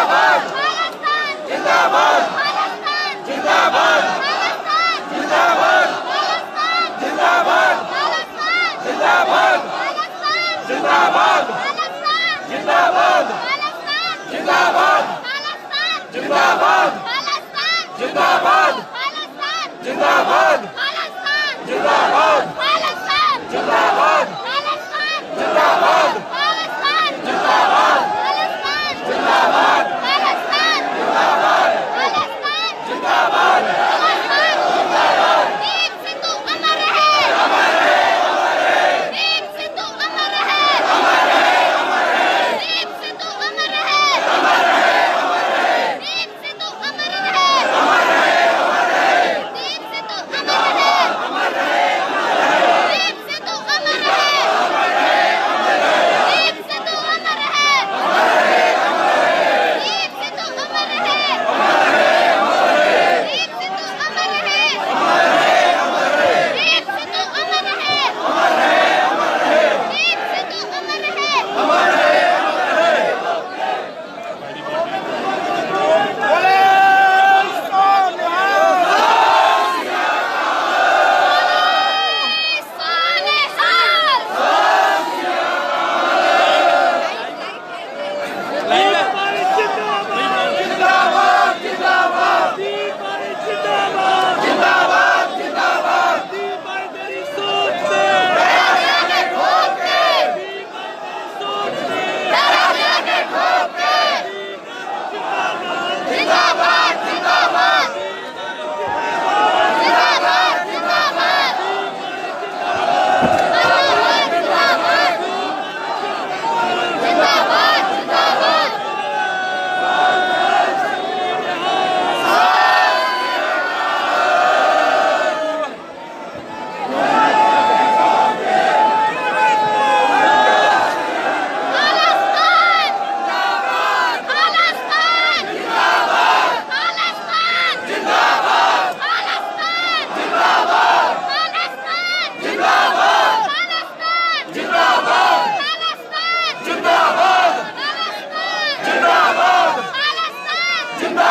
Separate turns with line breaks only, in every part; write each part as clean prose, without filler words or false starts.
जिंदाबाद जिंदाबाद जिंदाबाद जिंदाबाद जिंदाबाद जिंदाबाद जिंदाबाद जिंदाबाद जिंदाबाद जिंदाबाद जिंदाबाद जिंदाबाद जिंदाबाद जिंदाबाद जिंदाबाद जिंदाबाद जिंदाबाद जिंदाबाद
दीप सिद्धू अमर रहे अमर रहे अमर रहे दीप सिद्धू अमर रहे अमर रहे अमर रहे दीप सिद्धू अमर रहे अमर रहे अमर रहे दीप सिद्धू अमर रहे अमर रहे अमर रहे दीप सिद्धू अमर रहे अमर रहे अमर रहे दीप सिद्धू अमर रहे अमर रहे अमर रहे दीप सिद्धू अमर रहे अमर रहे अमर रहे दीप सिद्धू अमर रहे अमर रहे अमर रहे दीप सिद्धू अमर रहे अमर रहे अमर रहे दीप सिद्धू अमर रहे अमर रहे अमर रहे दीप सिद्धू अमर रहे
अमर रहे अमर रहे जिंदाबाद जिंदाबाद जिंदाबाद जिंदाबाद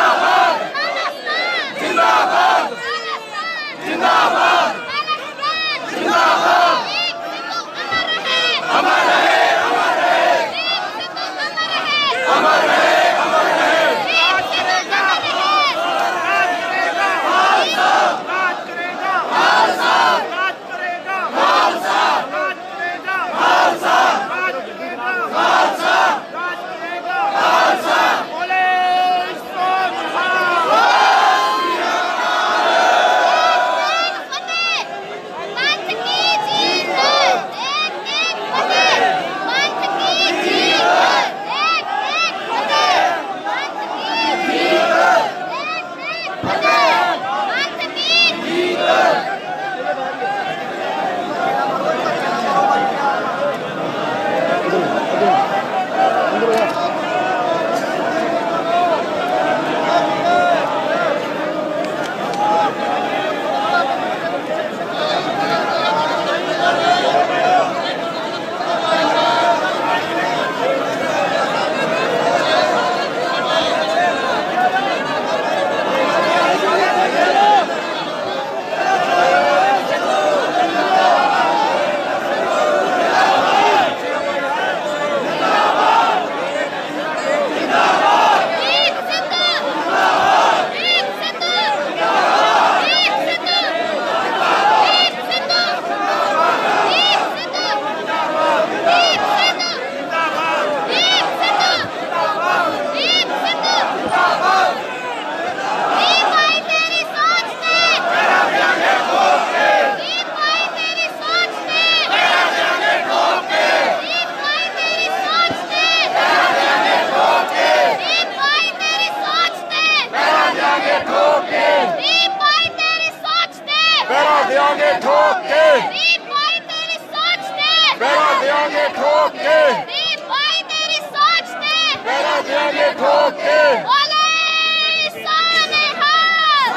जिंदाबाद जिंदाबाद जिंदाबाद जिंदाबाद जिंदाबाद जिंदाबाद
देंगे ठोक के,
दीप भाई तेरी सोच ने,
पैरा देंगे ठोक के,
दीप भाई तेरी सोच ने,
पैरा देंगे ठोक के।
बोले सानेहाल,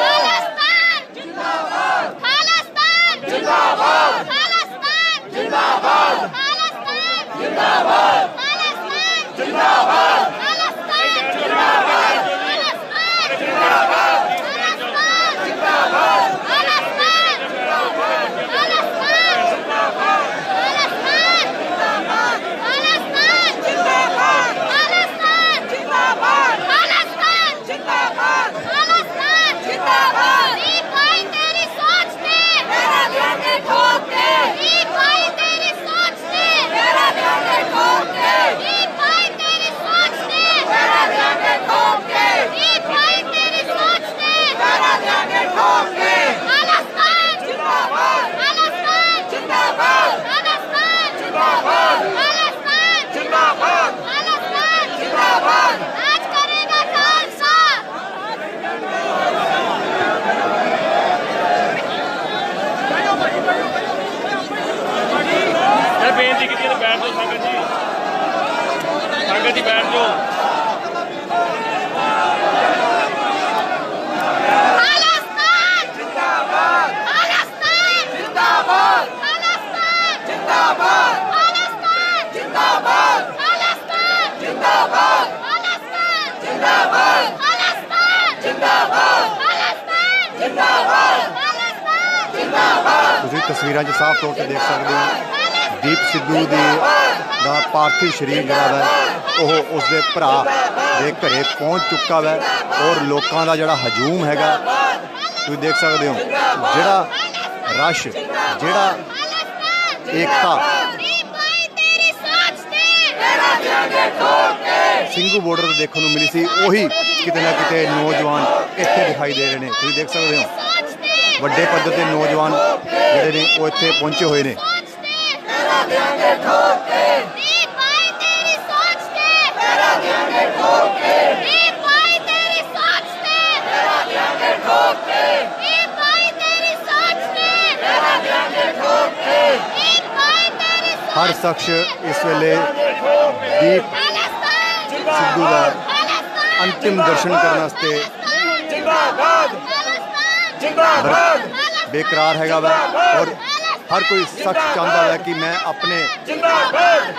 खालिस्तान जिंदाबाद, खालिस्तान
जिंदाबाद,
खालिस्तान
जिंदाबाद,
खालिस्तान
जिंदाबाद,
खालिस्तान
ਸੰਗਤ ਜੀ ਬੈਠ ਜਾਓ।
ਖਾਲਿਸਤਾਨ ਜਿੰਦਾਬਾਦ ਖਾਲਿਸਤਾਨ ਜਿੰਦਾਬਾਦ ਖਾਲਿਸਤਾਨ ਜਿੰਦਾਬਾਦ ਖਾਲਿਸਤਾਨ ਜਿੰਦਾਬਾਦ ਖਾਲਿਸਤਾਨ ਜਿੰਦਾਬਾਦ ਖਾਲਿਸਤਾਨ ਜਿੰਦਾਬਾਦ ਖਾਲਿਸਤਾਨ ਜਿੰਦਾਬਾਦ ਖਾਲਿਸਤਾਨ ਜਿੰਦਾਬਾਦ ਖਾਲਿਸਤਾਨ ਜਿੰਦਾਬਾਦ।
ਤੁਸੀਂ ਤਸਵੀਰਾਂ 'ਚ ਸਾਫ਼ ਤੌਰ ਤੇ ਦੇਖ ਸਕਦੇ ਹੋ ਦੀਪ ਸਿੱਧੂ ਦਾ ਪਾਰਥਿਵ ਸਰੀਰ ਜਿਹੜਾ ਵੈ ਉਹ ਉਸਦੇ ਭਰਾ ਦੇ ਘਰੇ ਪਹੁੰਚ ਚੁੱਕਾ ਵੈ ਔਰ ਲੋਕਾਂ ਦਾ ਜਿਹੜਾ ਹਜੂਮ ਹੈਗਾ ਤੁਸੀਂ ਦੇਖ ਸਕਦੇ ਹੋ, ਜਿਹੜਾ ਰਸ਼, ਜਿਹੜਾ ਏਕਤਾ ਸਿੰਘੂ ਬਾਰਡਰ ਤੇ ਦੇਖਣ ਨੂੰ ਮਿਲੀ ਸੀ, ਉਹੀ ਕਿਤੇ ਨਾ ਕਿਤੇ ਨੌਜਵਾਨ ਇੱਥੇ ਦਿਖਾਈ ਦੇ ਰਹੇ ਨੇ। ਤੁਸੀਂ ਦੇਖ ਸਕਦੇ ਹੋ ਵੱਡੇ ਪੱਧਰ ਤੇ ਨੌਜਵਾਨ ਜਿਹੜੇ ਨੇ ਉਹ ਇੱਥੇ ਪਹੁੰਚੇ ਹੋਏ ਨੇ। ਹਰ ਸ਼ਖਸ ਇਸ ਵੇਲੇ ਦੀਪ ਸਿੱਧੂ ਦਾ ਅੰਤਿਮ ਦਰਸ਼ਨ ਕਰਨ ਵਾਸਤੇ
ਜਿੰਦਾਬਾਦ ਜਿੰਦਾਬਾਦ
ਬੇਕਰਾਰ ਹੈਗਾ ਵਾ ਔਰ ਹਰ ਕੋਈ ਸ਼ਖਸ ਚਾਹੁੰਦਾ ਹੈ ਕਿ ਮੈਂ ਆਪਣੇ
ਜਿੰਦਾਬਾਦ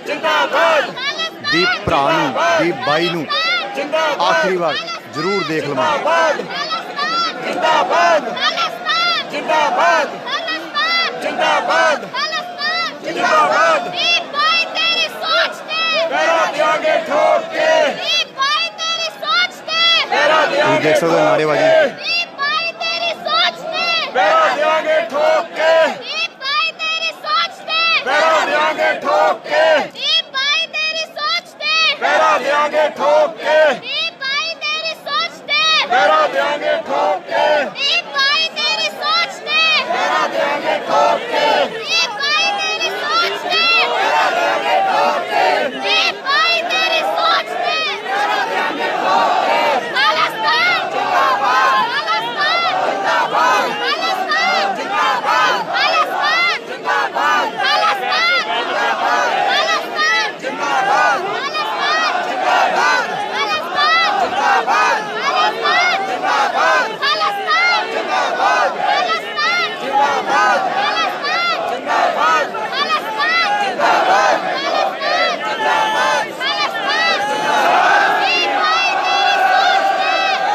ਜਿੰਦਾਬਾਦ
ਦੀਪ ਭਰਾ ਨੂੰ, ਦੀਪ ਬਾਈ ਨੂੰ ਆਖਰੀ ਵਾਰ ਜ਼ਰੂਰ ਦੇਖ ਲਵਾਂ।
ਜਿੰਦਾਬਾਦ ਜਿੰਦਾਬਾਦ ਜਿੰਦਾਬਾਦ ਜਿੰਦਾਬਾਦ
ਦੀਪ ਭਾਈ ਤੇਰੀ ਸੋਚ ਤੇ
ਪੈਰਾ ਦਿਆਂਗੇ ਠੋਕ ਕੇ
ਦੀਪ ਭਾਈ ਤੇਰੀ ਸੋਚ ਤੇ
ਪੈਰਾ
ਤੁਸੀਂ
ਦਿਆਂਗੇ
ਦੇਖ ਸਕਦੇ ਹੋ ਨਾਅਰੇਬਾਜ਼ੀ।
ਦੀਪ ਭਾਈ ਤੇਰੀ ਸੋਚ ਤੇ
ਪੈਰਾ ਦਿਆਂਗੇ ਠੋਕ ਕੇ
ਦੀਪ ਭਾਈ ਤੇਰੀ ਸੋਚ ਤੇ
ਪੈਰਾ ਦਿਆਂਗੇ ਠੋਕ ਕੇ
ਦੀਪ ਭਾਈ ਤੇਰੀ ਸੋਚ ਤੇ
ਪੈਰਾ ਦਿਆਂਗੇ ਠੋਕ ਕੇ
ਦੀਪ ਭਾਈ ਤੇਰੀ ਸੋਚ ਤੇ
ਪੈਰਾ ਦਿਆਂਗੇ ਠੋਕ ਕੇ
ਦੀਪ ਭਾਈ ਤੇਰੀ ਸੋਚ ਤੇ
ਪੈਰਾ ਦਿਆਂਗੇ ਠੋਕ ਕੇ
ਦੀਪ ਭਾਈ ਤੇਰੀ ਸੋਚ ਤੇ ਦੀਪ ਭਾਈ ਤੇਰੀ ਸੋਚ ਤੇ ਖਾਲਿਸਤਾਨ ਜਿੰਦਾਬਾਦ ਖਾਲਿਸਤਾਨ ਜਿੰਦਾਬਾਦ ਖਾਲਿਸਤਾਨ ਜਿੰਦਾਬਾਦ ਖਾਲਿਸਤਾਨ ਜਿੰਦਾਬਾਦ ਖਾਲਿਸਤਾਨ ਜਿੰਦਾਬਾਦ ਖਾਲਿਸਤਾਨ ਜਿੰਦਾਬਾਦ ਖਾਲਿਸਤਾਨ ਜਿੰਦਾਬਾਦ ਖਾਲਿਸਤਾਨ ਜਿੰਦਾਬਾਦ ਖਾਲਿਸਤਾਨ ਜਿੰਦਾਬਾਦ ਖਾਲਿਸਤਾਨ ਜਿੰਦਾਬਾਦ ਖਾਲਿਸਤਾਨ ਜਿੰਦਾਬਾਦ ਖਾਲਿਸਤਾਨ ਜਿੰਦਾਬਾਦ ਖਾਲਿਸਤਾਨ ਜਿੰਦਾਬਾਦ ਖਾਲਿਸਤਾਨ ਜਿੰਦਾਬਾਦ ਖਾਲਿਸਤਾਨ ਜਿੰਦਾਬਾਦ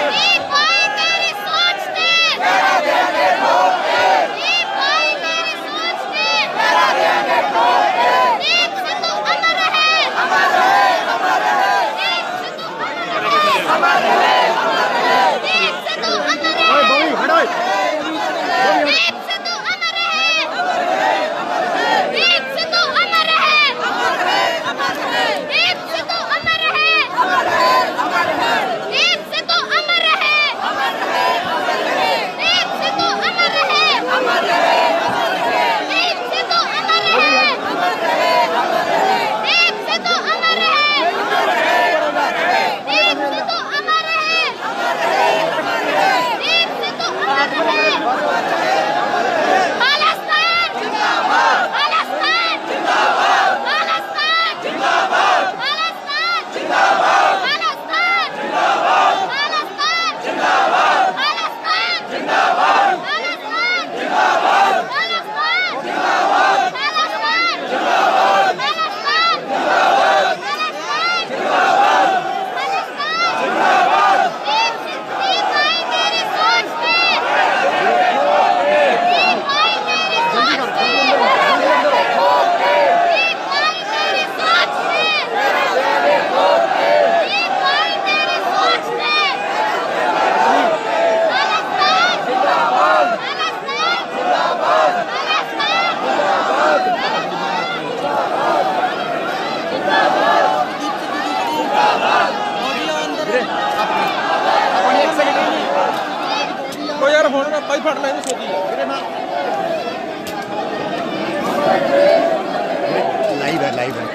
ਦੀਪ ਭਾਈ ਤੇਰੀ ਸੋਚ ਤੇ ਪੈਰਾ ਦਿਆਂਗੇ ਠੋਕ ਕੇ ਦੀਪ ਭਾਈ ਤੇਰੀ ਸੋਚ ਤੇ ਪੈਰਾ ਦਿਆਂਗੇ ਠੋਕ ਕੇ ਦੀਪ ਸਿੱਧੂ ਅਮਰ ਰਹੇ ਅਮਰ ਰਹੇ ਅਮਰ ਰਹੇ ਦੀਪ ਸਿੱਧੂ ਅਮਰ ਰਹੇ ਅਮਰ ਰਹੇ ਦੀਪ ਸਿੱਧੂ ਅਮਰ ਰਹੇ ਓਏ ਬੋਲੀ ਹਟਾਈ ਦੀਪ ਸਿੱਧੂ ਅਮਰ ਰਹੇ ਅਮਰ ਰਹੇ ਅਮਰ ਰਹੇ ਦੀਪ ਸਿੱਧੂ ਅਮਰ ਰਹੇ ਅਮਰ ਰਹੇ ਅਮਰ ਰਹੇ ਦੀਪ ਸਿੱਧੂ ਅਮਰ ਰਹੇ ਅਮਰ ਰਹੇ ਅਮਰ ਰਹੇ ਦੀਪ ਸਿੱਧੂ ਅਮਰ ਰਹੇ ਅਮਰ ਰਹੇ ਅਮਰ ਰਹੇ ਦੀਪ ਸਿੱਧੂ ਅਮਰ ਰਹੇ ਅਮਰ ਰਹੇ ਅਮਰ ਰਹੇ ਦੀਪ ਸਿੱਧੂ ਅਮਰ ਰਹੇ ਅਮਰ ਰਹੇ ਅਮਰ ਰਹੇ ਦੀਪ ਸਿੱਧੂ ਅਮਰ ਰਹੇ ਅਮਰ ਰਹੇ ਅਮਰ ਰਹੇ ਦੀਪ ਸਿੱਧੂ ਅਮਰ ਰਹੇ ਅਮਰ ਰਹੇ ਅਮਰ ਰਹੇ ਦੀਪ ਸਿੱਧੂ ਅਮਰ ਰਹੇ ਖਾਲਿਸਤਾਨ ਜਿੰਦਾਬਾਦ ਖਾਲਿਸਤਾਨ ਜਿੰਦਾਬਾਦ ਖਾਲਿਸਤਾਨ ਜਿੰਦਾਬਾਦ ਖਾਲਿਸਤਾਨ ਜਿੰਦਾਬਾਦ ਖਾਲਿਸਤਾਨ ਜਿੰਦਾਬਾਦ ਖਾਲਿਸਤਾਨ ਜਿੰਦਾਬਾਦ ਖਾਲਿਸਤਾਨ ਜਿੰਦਾਬਾਦ ਖਾਲਿਸਤਾਨ ਜਿੰਦਾਬਾਦ ਖਾਲਿਸਤਾਨ ਜਿੰਦਾਬਾਦ ਖਾਲਿਸਤਾਨ ਜਿੰਦਾਬਾਦ ਖਾਲਿਸਤਾਨ ਜਿੰਦਾਬਾਦ ਖਾਲਿਸਤਾਨ ਜਿੰਦਾਬਾਦ ਖਾਲਿਸਤਾਨ ਜਿੰਦਾਬਾਦ ਦੀਪ ਭਾਈ ਤੇਰੀ ਸੋਚ ਤੇ ਦੀਪ ਭਾਈ ਤੇਰੀ ਸੋਚ ਤੇ ਦੀਪ ਭਾਈ ਤੇਰੀ ਸੋਚ ਤੇ ਦੀਪ ਭਾਈ ਤੇਰੀ ਸੋਚ ਤੇ ਖਾਲਿਸਤਾਨ ਜਿੰਦਾਬਾਦ ਖਾਲਿਸਤਾਨ ਜਿੰਦਾਬਾਦ ਖਾਲਿਸਤਾਨ
ਓ ਯਾਰ ਹੁਣ ਨਾ ਪਾਈ ਫੜ ਲੈ ਇਹਨੂੰ ਛੇਤੀ
ਲਾਈਵ ਹੈ, ਲਾਈਵ ਹੈ।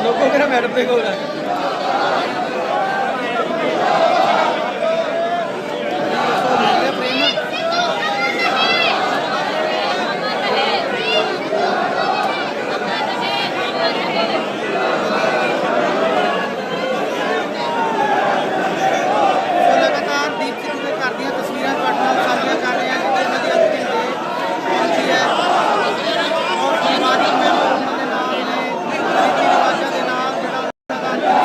ਲੋਕੋ ਕਿਹੜਾ ਮੈਡਮ ਦੇ ਕੋਲ ਹੈ
ਲਗਾਤਾਰ ਦੀਪ ਸਿੱਧੂ ਦੇ ਘਰ ਦੀਆਂ ਤਸਵੀਰਾਂ ਤੁਹਾਡੇ ਨਾਲ ਸਾਂਝੀਆਂ ਕਰ ਰਹੇ ਹਾਂ ਜਿੱਥੇ ਉਹਨਾਂ ਦੀ ਅੰਤਿਮ ਦੇਹ ਪਹੁੰਚੀ ਹੈ ਔਰ ਸਮਾਜਿਕ ਮੈਂਬਰ ਉਹਨਾਂ ਦੇ ਨਾਲ ਨੇ ਰੀਤੀ ਰਿਵਾਜਾਂ ਦੇ ਨਾਲ ਜਿਹੜਾ ਉਹਨਾਂ ਦਾ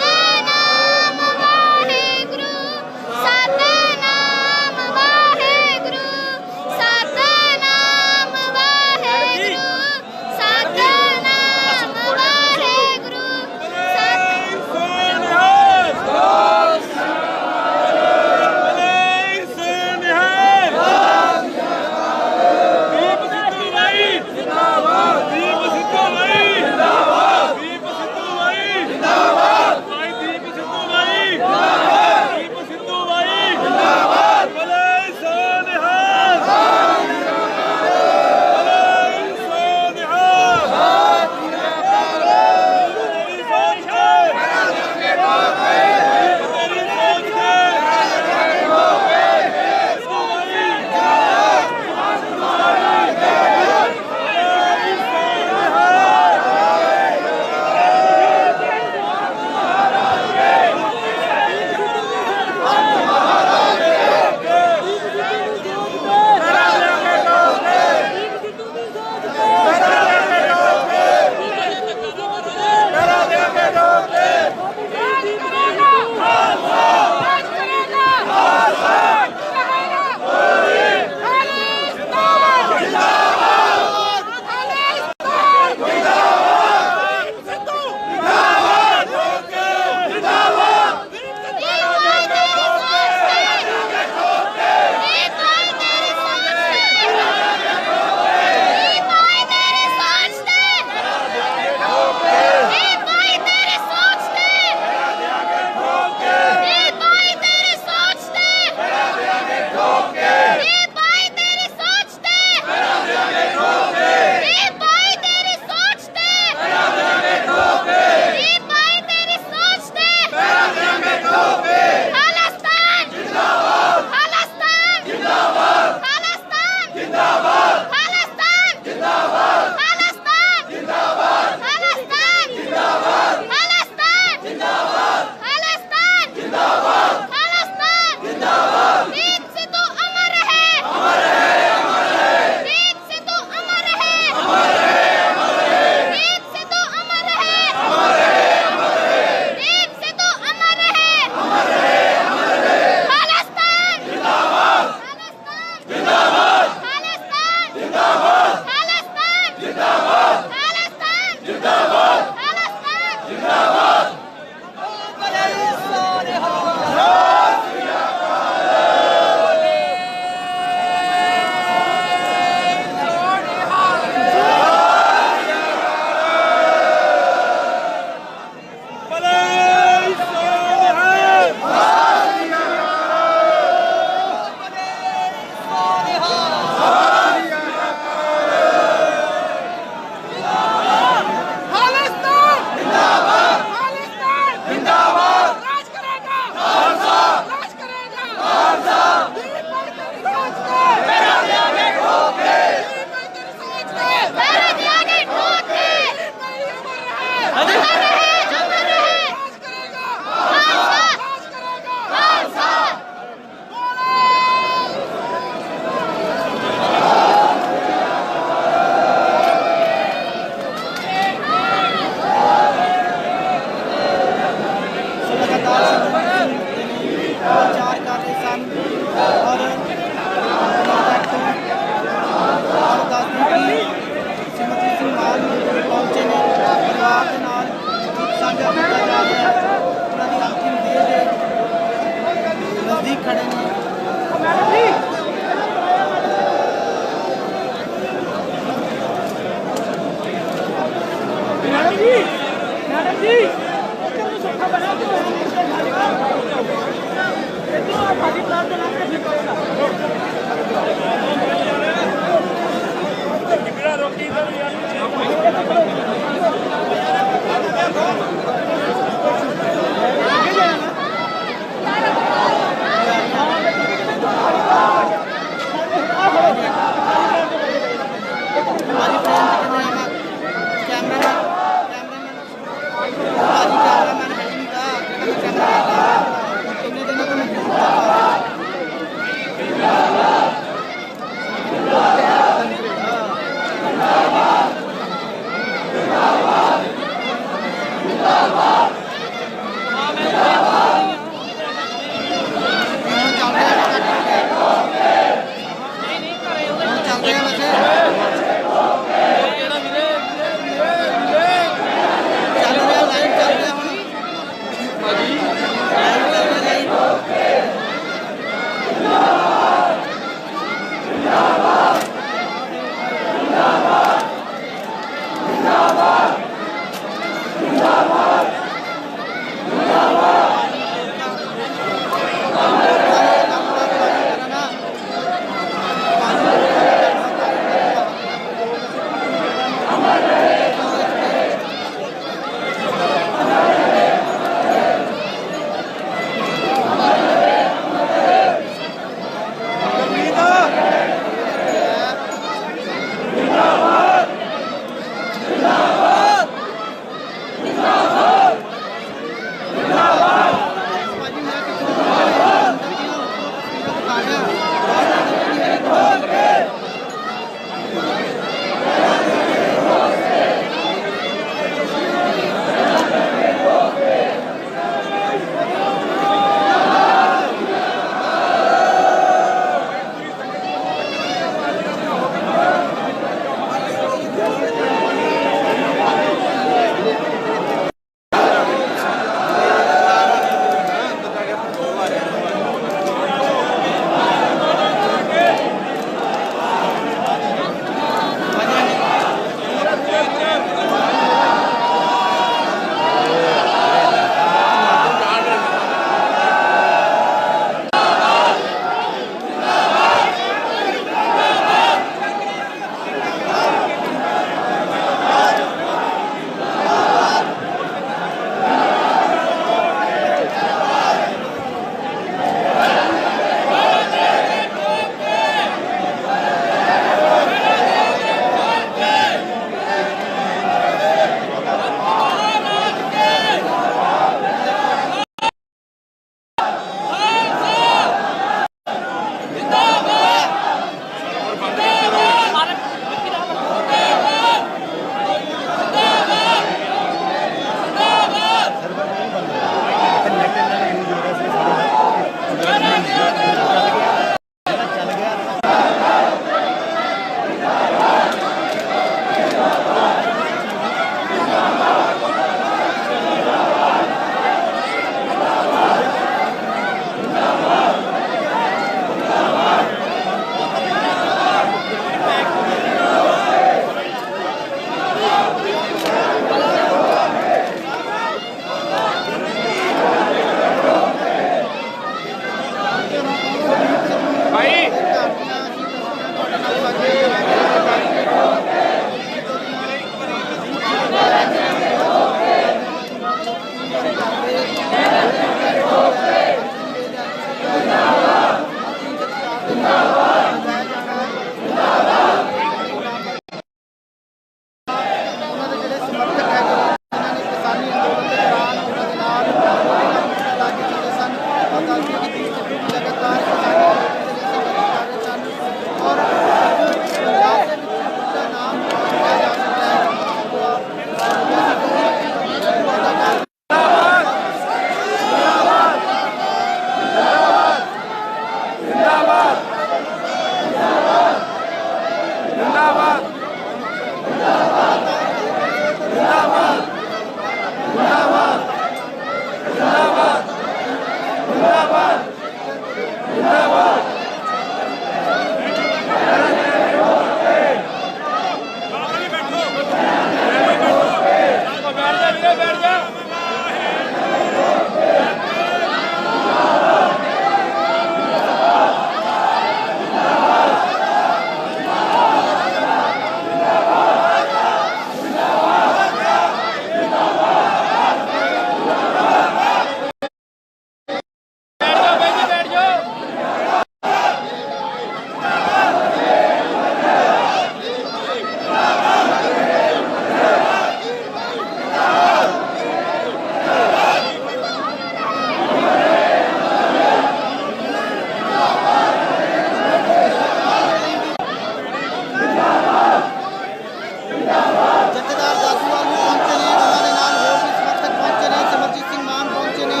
ਜਥੇਦਾਰ ਦਾਸੂਵਾਲ ਵੀ ਪਹੁੰਚੇ ਨੇ, ਉਹਨਾਂ ਦੇ ਨਾਲ ਹੋਰ ਵੀ ਸਮਰਥਕ ਪਹੁੰਚੇ ਨੇ, ਸਿਮਰਜੀਤ ਸਿੰਘ ਮਾਨ ਪਹੁੰਚੇ ਨੇ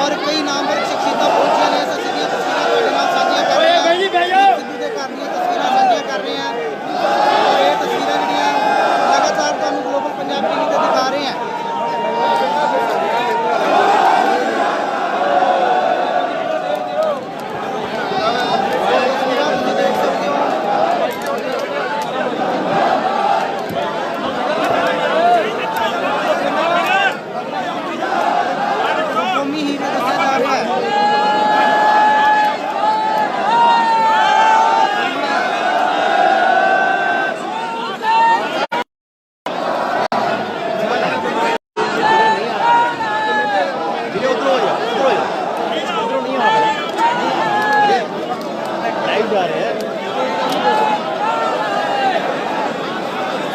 ਔਰ ਕਈ ਨਾਮਵਰ ਸ਼ਖਸੀਅਤਾਂ ਪਹੁੰਚੀਆਂ ਨੇ। ਅਸੀਂ ਸਿੱਧੀਆਂ ਤਸਵੀਰਾਂ ਤੁਹਾਡੇ ਨਾਲ ਸਾਂਝੀਆਂ ਕਰ ਰਹੇ ਹਾਂ, ਸਿੱਧੂ ਦੇ ਘਰ ਦੀਆਂ ਤਸਵੀਰਾਂ ਸਾਂਝੀਆਂ ਕਰ ਰਹੇ ਹਾਂ ਔਰ ਇਹ ਤਸਵੀਰਾਂ ਜਿਹੜੀਆਂ ਲਗਾਤਾਰ ਤੁਹਾਨੂੰ ਗਲੋਬਲ ਪੰਜਾਬ ਟੀਵੀ ਤੇ ਦਿਖਾ ਰਹੇ ਹਾਂ। ਤਸਵੀਰਾਂ ਤੁਸੀਂ ਦੇਖ ਸਕਦੇ ਹੋ। ਕੌਮੀ ਹੀਰੇ ਦੱਸਿਆ ਜਾ ਰਿਹਾ ਹੈ।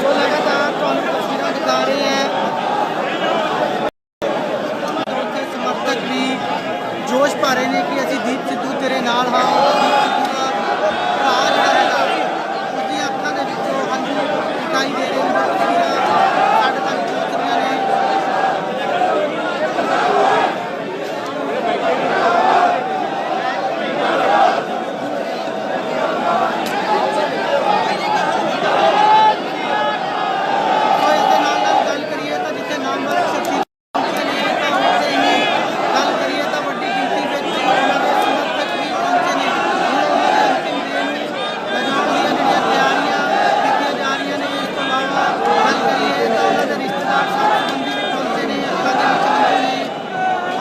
ਸੋ ਲਗਾਤਾਰ ਤੁਹਾਨੂੰ ਤਸਵੀਰਾਂ ਦਿਖਾ ਰਹੇ ਹਾਂ। ਉੱਥੇ ਸਮਰਥਕ ਵੀ ਜੋਸ਼ ਪਾ ਰਹੇ ਨੇ ਕਿ ਅਸੀਂ ਦੀਪ ਸਿੱਧੂ ਤੇਰੇ ਨਾਲ ਹਾਂ। ਔਰ ਦੀਪ ਸਿੱਧੂ ਦਾ ਭਰਾ ਜਿਹੜਾ ਹੈਗਾ ਉਸਦੀਆਂ ਅੱਖਾਂ ਦੇ ਵਿੱਚੋਂ ਹੰਝੂ ਦਿਖਾਈ ਦੇ ਰਹੇ ਨੇ। ਤਸਵੀਰਾਂ ਸਾਡੇ ਤੱਕ ਪਹੁੰਚ ਰਹੀਆਂ ਨੇ। ਸੋ ਇਸ ਦੇ ਨਾਲ ਨਾਲ ਗੱਲ ਕਰੀਏ ਤਾਂ ਜਿੱਥੇ ਨਾਮਵਰ ਸ਼ਖਸੀਅਤਾਂ ਪਹੁੰਚੇ ਨੇ ਤਾਂ ਉੱਥੇ ਹੀ ਗੱਲ ਕਰੀਏ ਤਾਂ ਵੱਡੀ ਗਿਣਤੀ ਵਿੱਚ ਉਹਨਾਂ ਦੇ ਸਮਰਥਕ ਵੀ ਪਹੁੰਚੇ ਨੇ। ਹੁਣ ਉਹਨਾਂ ਦੇ ਅੰਤਿਮ ਦਿਨ ਲਗਾਉਣ ਦੀਆਂ ਜਿਹੜੀਆਂ ਤਿਆਰੀਆਂ ਕੀਤੀਆਂ ਜਾ ਰਹੀਆਂ ਨੇ। ਇਸ ਤੋਂ ਇਲਾਵਾ ਗੱਲ ਕਰੀਏ ਤਾਂ ਉਹਨਾਂ ਦੇ ਰਿਸ਼ਤੇਦਾਰ ਸਾਥ ਸੰਬੰਧੀ ਵੀ ਪਹੁੰਚੇ ਨੇ, ਅੱਖਾਂ ਦੇ ਵਿੱਚ ਹੰਝੂ ਨੇ।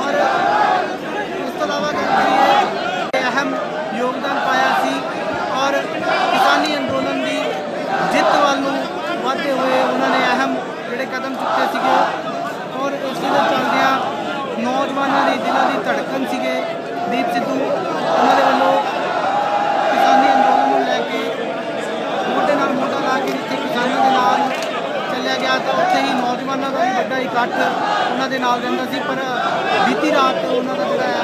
ਔਰ ਇਸ ਤੋਂ ਇਲਾਵਾ ਗੱਲ ਕਰੀਏ ਤੇ ਅਹਿਮ ਯੋਗਦਾਨ ਪਾਇਆ ਸੀ ਔਰ ਕਿਸਾਨੀ ਅੰਦੋਲਨ ਦੀ ਜਿੱਤ ਵੱਲ ਨੂੰ ਵਧਦੇ ਹੋਏ ਉਹਨਾਂ ਨੇ ਅਹਿਮ ਜਿਹੜੇ ਕਦਮ ਚੁੱਕੇ ਸੀਗੇ ਔਰ ਇਸ ਦੇ ਚੱਲਦਿਆਂ ਨੌਜਵਾਨਾਂ ਦੇ ਦਿਲਾਂ ਦੀ ਧੜਕਨ ਸੀਗੇ ਦੀਪ ਸਿੱਧੂ। ਉਹਨਾਂ ਦੇ ਵੱਲੋਂ ਕਿਸਾਨੀ ਅੰਦੋਲਨ ਨੂੰ ਲੈ ਕੇ ਮੋਢੇ ਨਾਲ ਮੋਢਾ ਲਾ ਕੇ ਜਿੱਥੇ ਕਿਸਾਨਾਂ ਦੇ ਨਾਲ ਚੱਲਿਆ ਗਿਆ ਤਾਂ ਉੱਥੇ ਹੀ ਨੌਜਵਾਨਾਂ ਦਾ ਵੀ ਵੱਡਾ ਇਕੱਠ ਉਹਨਾਂ ਦੇ ਨਾਲ ਰਹਿੰਦਾ ਸੀ। ਪਰ ਬੀਤੀ ਰਾਤ ਉਹਨਾਂ ਦਾ ਜਿਹੜਾ ਹੈ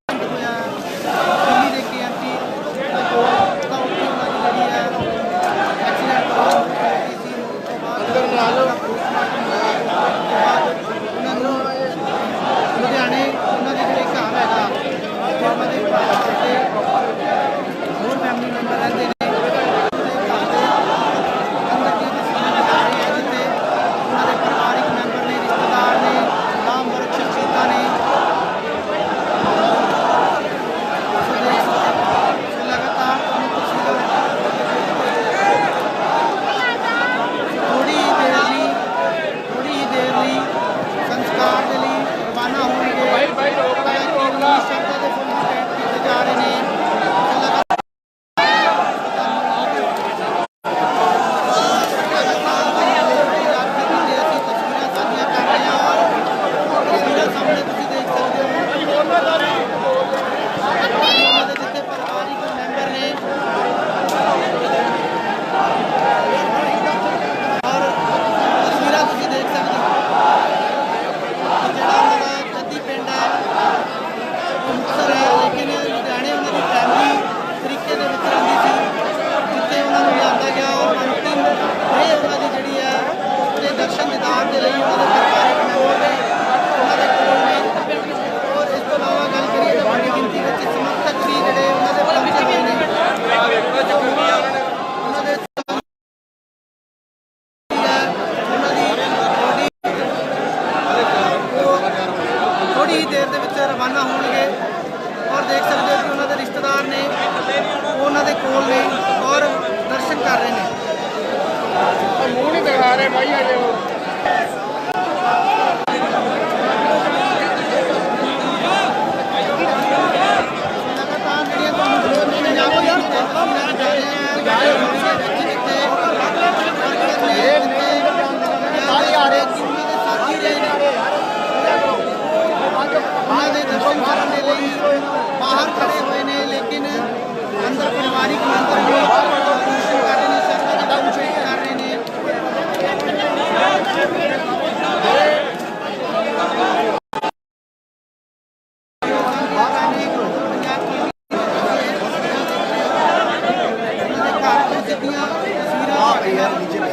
ਹੋਇਆ ਦਿੱਲੀ ਦੇ KMP ਤਾਂ ਉੱਥੇ ਉਹਨਾਂ ਦੀ ਜਿਹੜੀ ਹੈ ਐਕਸੀਡੈਂਟ ਹੋਈ ਸੀ। ਉਸ ਤੋਂ ਬਾਅਦ ਪੋਸਟਮਾਰਟਮ ਹੋਇਆ। ਉਸ ਤੋਂ ਬਾਅਦ ਉਹਨਾਂ ਨੂੰ ਲੁਧਿਆਣੇ ਉਹਨਾਂ ਦੇ ਜਿਹੜੇ ਘਰ ਹੈਗਾ ਉਹਨਾਂ ਦੇ ਭਰਾ ਤੇ ਹੋਰ ਫੈਮਿਲੀ ਮੈਂਬਰ ਰਹਿੰਦੇ ਨੇ। ਉਹਦੇ ਘਰ ਦੇ ਅੰਦਰ ਦੀਆਂ ਤਸਵੀਰਾਂ ਦਿਖਾ ਰਹੇ ਹਾਂ ਜਿੱਥੇ ਉਹਨਾਂ ਦੇ ਪਰਿਵਾਰਿਕ ਮੈਂਬਰ ਨੇ, ਰਿਸ਼ਤੇਦਾਰ ਨੇ, ਨਾਮਵਰ ਸ਼ਖਸੀਅਤਾਂ ਨੇ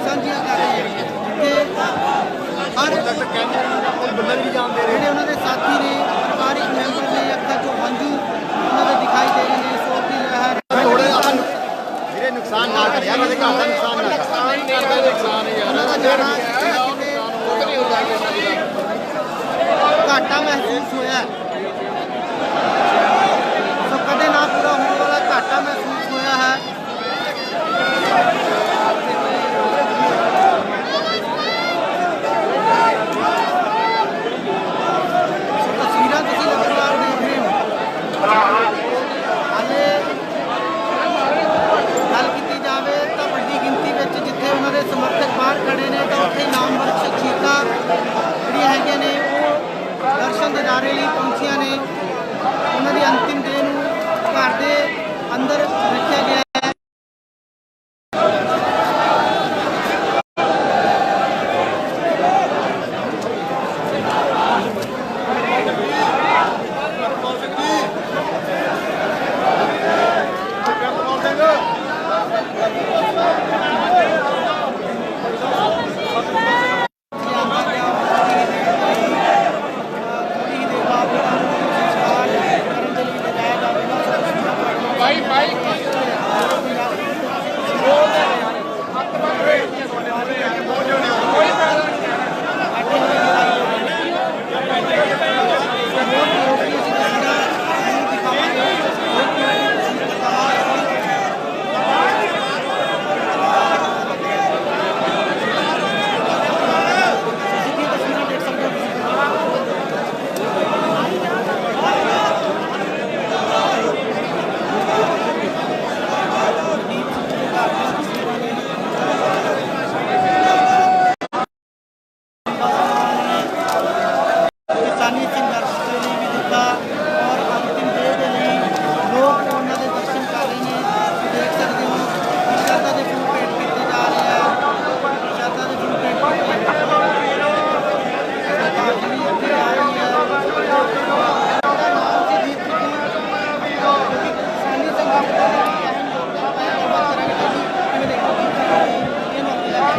ਸਾਂਝੀਆਂ ਕਰ ਰਹੇ ਹਨ ਤੇ ਜਿਹੜੇ ਉਹਨਾਂ ਦੇ ਸਾਥੀ ਨੇ ਪਰਿਵਾਰਿਕ ਮੈਂਬਰ ਨੇ ਅੱਖਾਂ 'ਚੋਂ ਹੰਝੂ ਉਹਨਾਂ ਦੇ ਦਿਖਾਈ ਦੇ ਰਹੇ ਨੇ। ਸੋਗ ਦੀ ਲਹਿਰ
ਵੀਰੇ ਨੁਕਸਾਨ ਨਾ ਕਰਿਆ ਇਹਨਾਂ ਦੇ ਘਰ ਦਾ ਨੁਕਸਾਨ ਨਾ
ਉਹਨਾਂ ਦਾ ਜਾਣਾ ਘਾਟਾ ਮਹਿਸੂਸ ਹੋਇਆ ਸੋ ਕਦੇ ਨਾ ਪੂਰਾ ਹੋਣ ਵਾਲਾ ਘਾਟਾ ਮਹਿਸੂਸ ਹੋਇਆ ਹੈ। ਤਸਵੀਰਾਂ ਤੁਸੀਂ ਲਗਾਤਾਰ ਦੇਖ ਰਹੇ ਹੋ। ਹਾਲੇ ਗੱਲ ਕੀਤੀ ਜਾਵੇ ਤਾਂ ਵੱਡੀ ਗਿਣਤੀ ਵਿੱਚ ਜਿੱਥੇ ਉਹਨਾਂ ਦੇ ਸਮਰਥਕ ਬਾਹਰ ਖੜੇ ਨੇ ਤਾਂ ਉੱਥੇ ਨਾਮਵਰ ਸ਼ਖਸੀਅਤਾਂ ਜਿਹੜੀਆਂ ਹੈਗੀਆਂ ਨੇ ਉਹ ਦਰਸ਼ਨ ਦਿਦਾਰੇ ਲਈ ਪਹੁੰਚੀਆਂ ਨੇ। ਉਹਨਾਂ ਦੀ ਅੰਤਿਮ ਦੇਹ ਨੂੰ ਘਰ ਦੇ ਅੰਦਰ ਰੱਖਿਆ ਗਿਆ ਹੈ। ਕਿਸਾਨੀ ਸੰਘਰਸ਼ ਦੇ ਲਈ ਵੀ ਦਿੱਤਾ ਔਰ ਅੰਤਿਮ ਦੇਹ ਦੇ ਲਈ ਲੋਕ ਉਹਨਾਂ ਦੇ ਦਰਸ਼ਨ ਕਰ ਰਹੇ ਨੇ। ਦੇਖ ਸਕਦੇ ਹੋ ਸ਼ਰਧਾ ਦੇ ਫੁੱਲ ਭੇਟ ਕੀਤੇ ਜਾ ਰਹੇ ਆ। ਸ਼ਰਧਾ ਦੇ ਫੁੱਲ ਭੇਟ ਕੀਤੇ ਸਰਕਾਰ ਜਿਹੜੀ ਅੱਗੇ ਆ ਰਹੀ ਹੈ ਉਹਦਾ ਨਾਮ ਸੀ ਦੀਪ ਸਿੱਧੂ ਕਿਸਾਨੀ ਸੰਘਰਸ਼ ਦੇ ਲਈ ਅਹਿਮ ਯੋਗਦਾਨ ਪਾਇਆ। ਗੱਲਬਾਤ ਕਰਾਂਗੇ ਜੀ ਕਿਵੇਂ ਦੇਖੋ ਇਹ ਮਸਲਾ ਹੈ।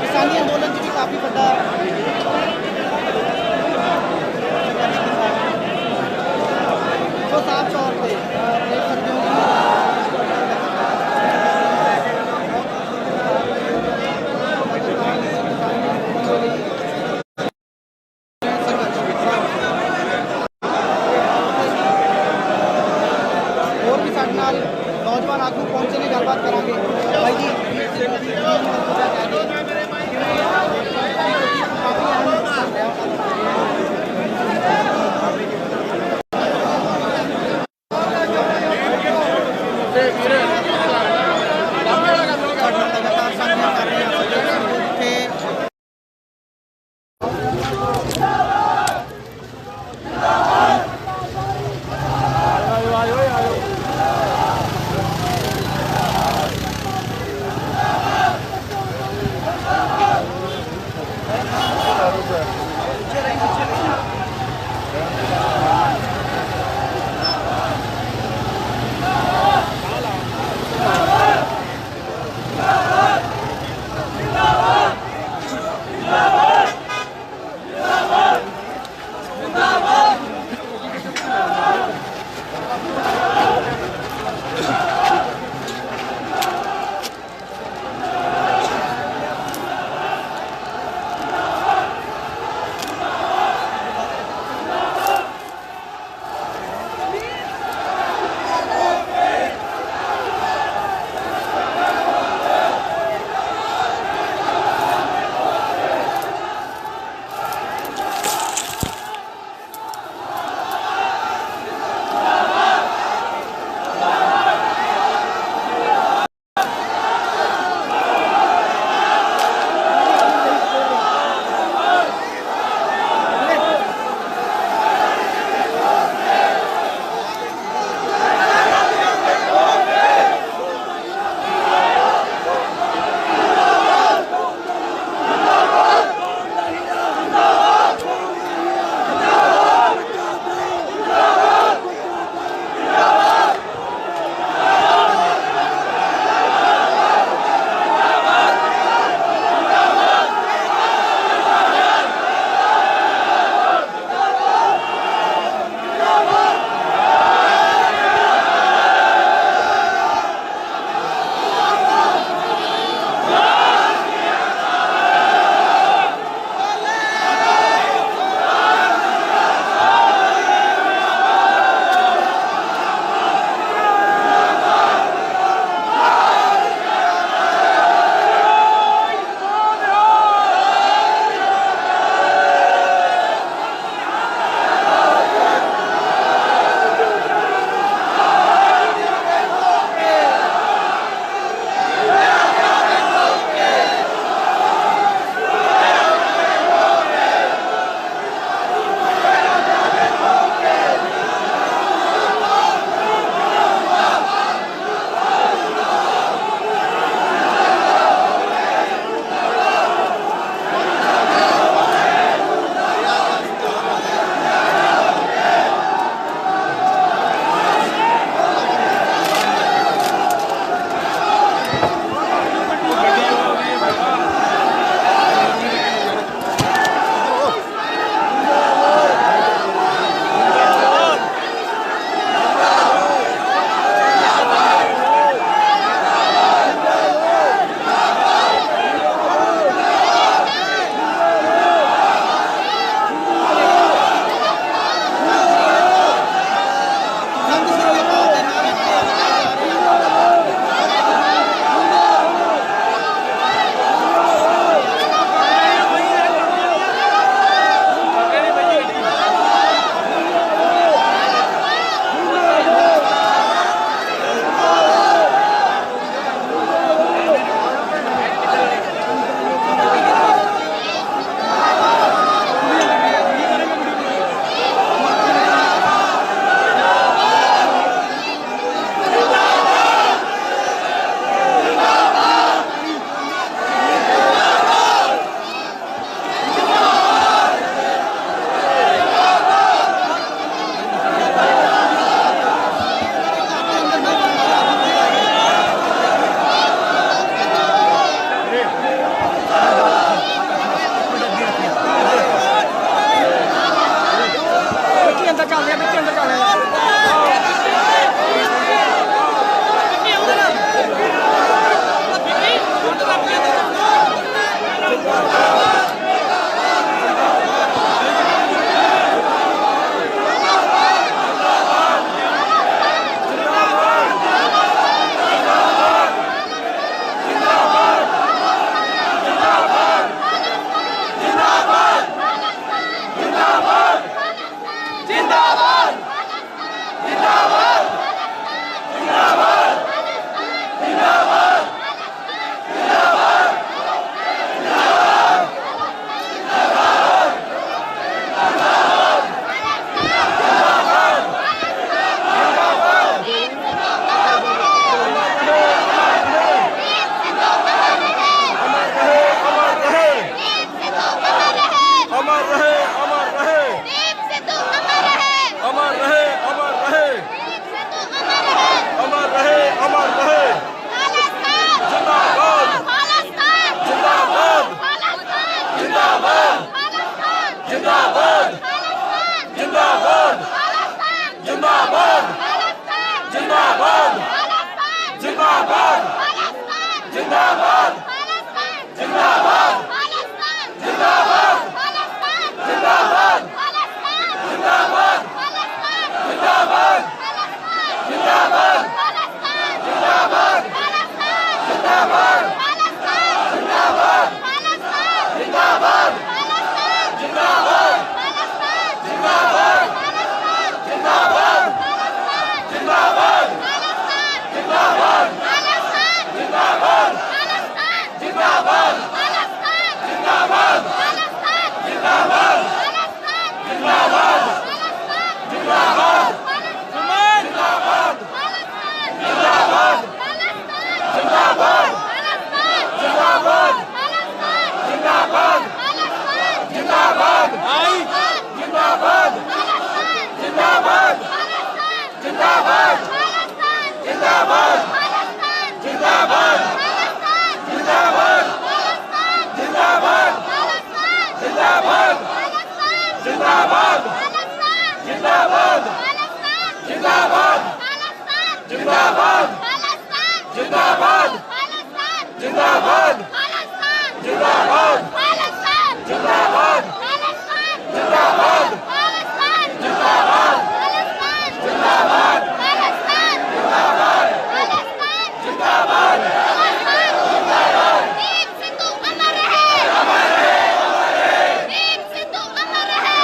किसानी अंदोलन च भी काफी बड़ा तो साफ तौर पे देख सकते हो और भी साथ नाल नौजवान आगू पहुंचे ने गलबात करांगे भाई जी लगातार साझा कर रहे हैं।
जिंदाबाद
खालिस्तान
जिंदाबाद
खालिस्तान
जिंदाबाद
खालिस्तान
जिंदाबाद
खालिस्तान
जिंदाबाद
खालिस्तान
जिंदाबाद
खालिस्तान
जिंदाबाद
खालिस्तान
जिंदाबाद
खालिस्तान
जिंदाबाद
खालिस्तान
जिंदाबाद
खालिस्तान
जिंदाबाद
खालिस्तान
जिंदाबाद
खालिस्तान
जिंदाबाद
खालिस्तान
जिंदाबाद
खालिस्तान
जिंदाबाद
खालिस्तान
जिंदाबाद
खालिस्तान
जिंदाबाद
खालिस्तान
जिंदाबाद
खालिस्तान
जिंदाबाद
खालिस्तान दीप सिद्धू अमर रहे दीप सिद्धू अमर रहे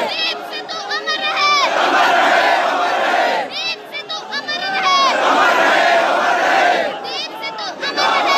दीप सिद्धू अमर रहे दीप सिद्धू अमर रहे दीप सिद्धू अमर रहे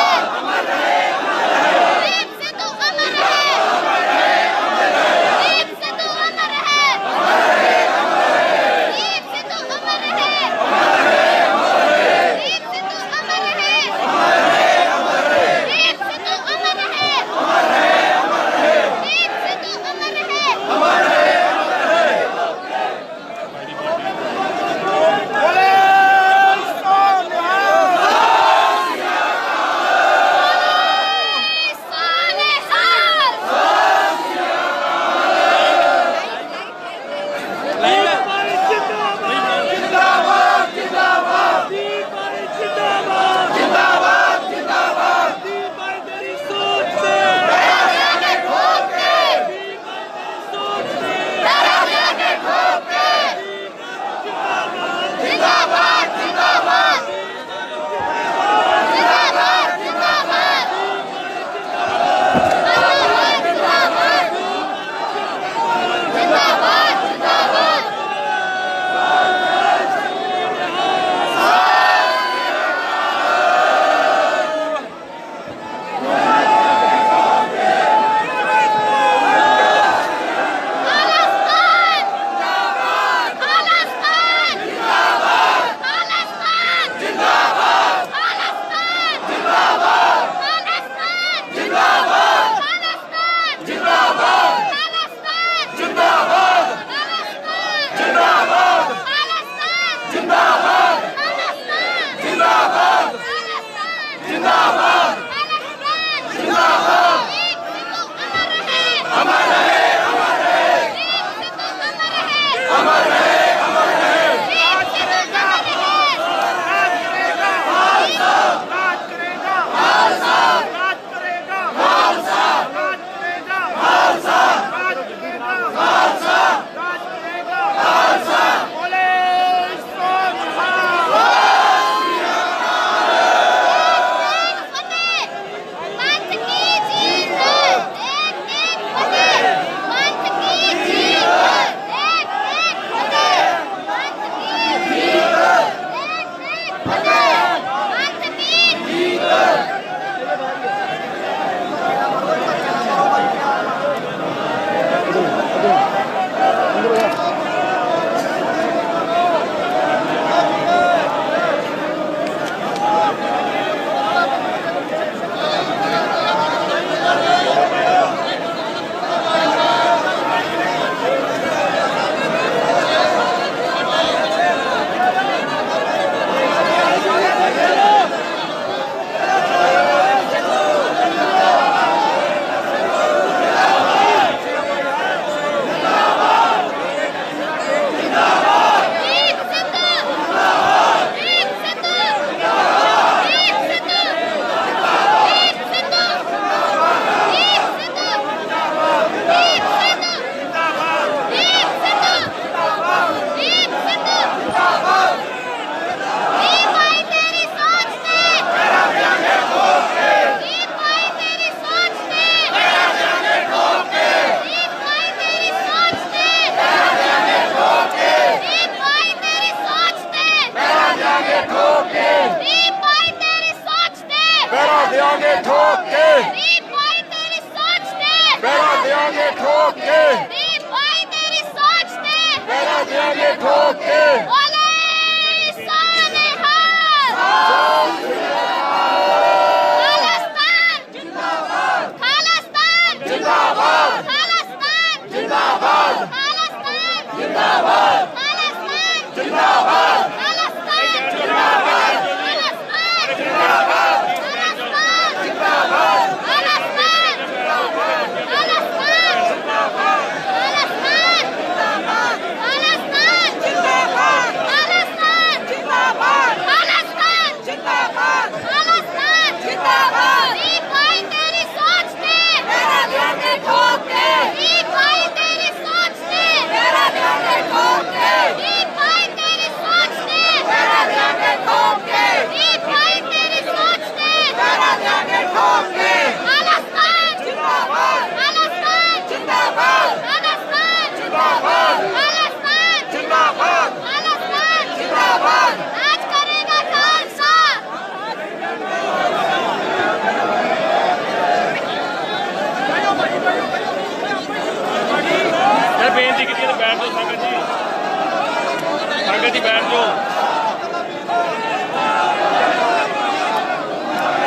जी बैठ जाओ।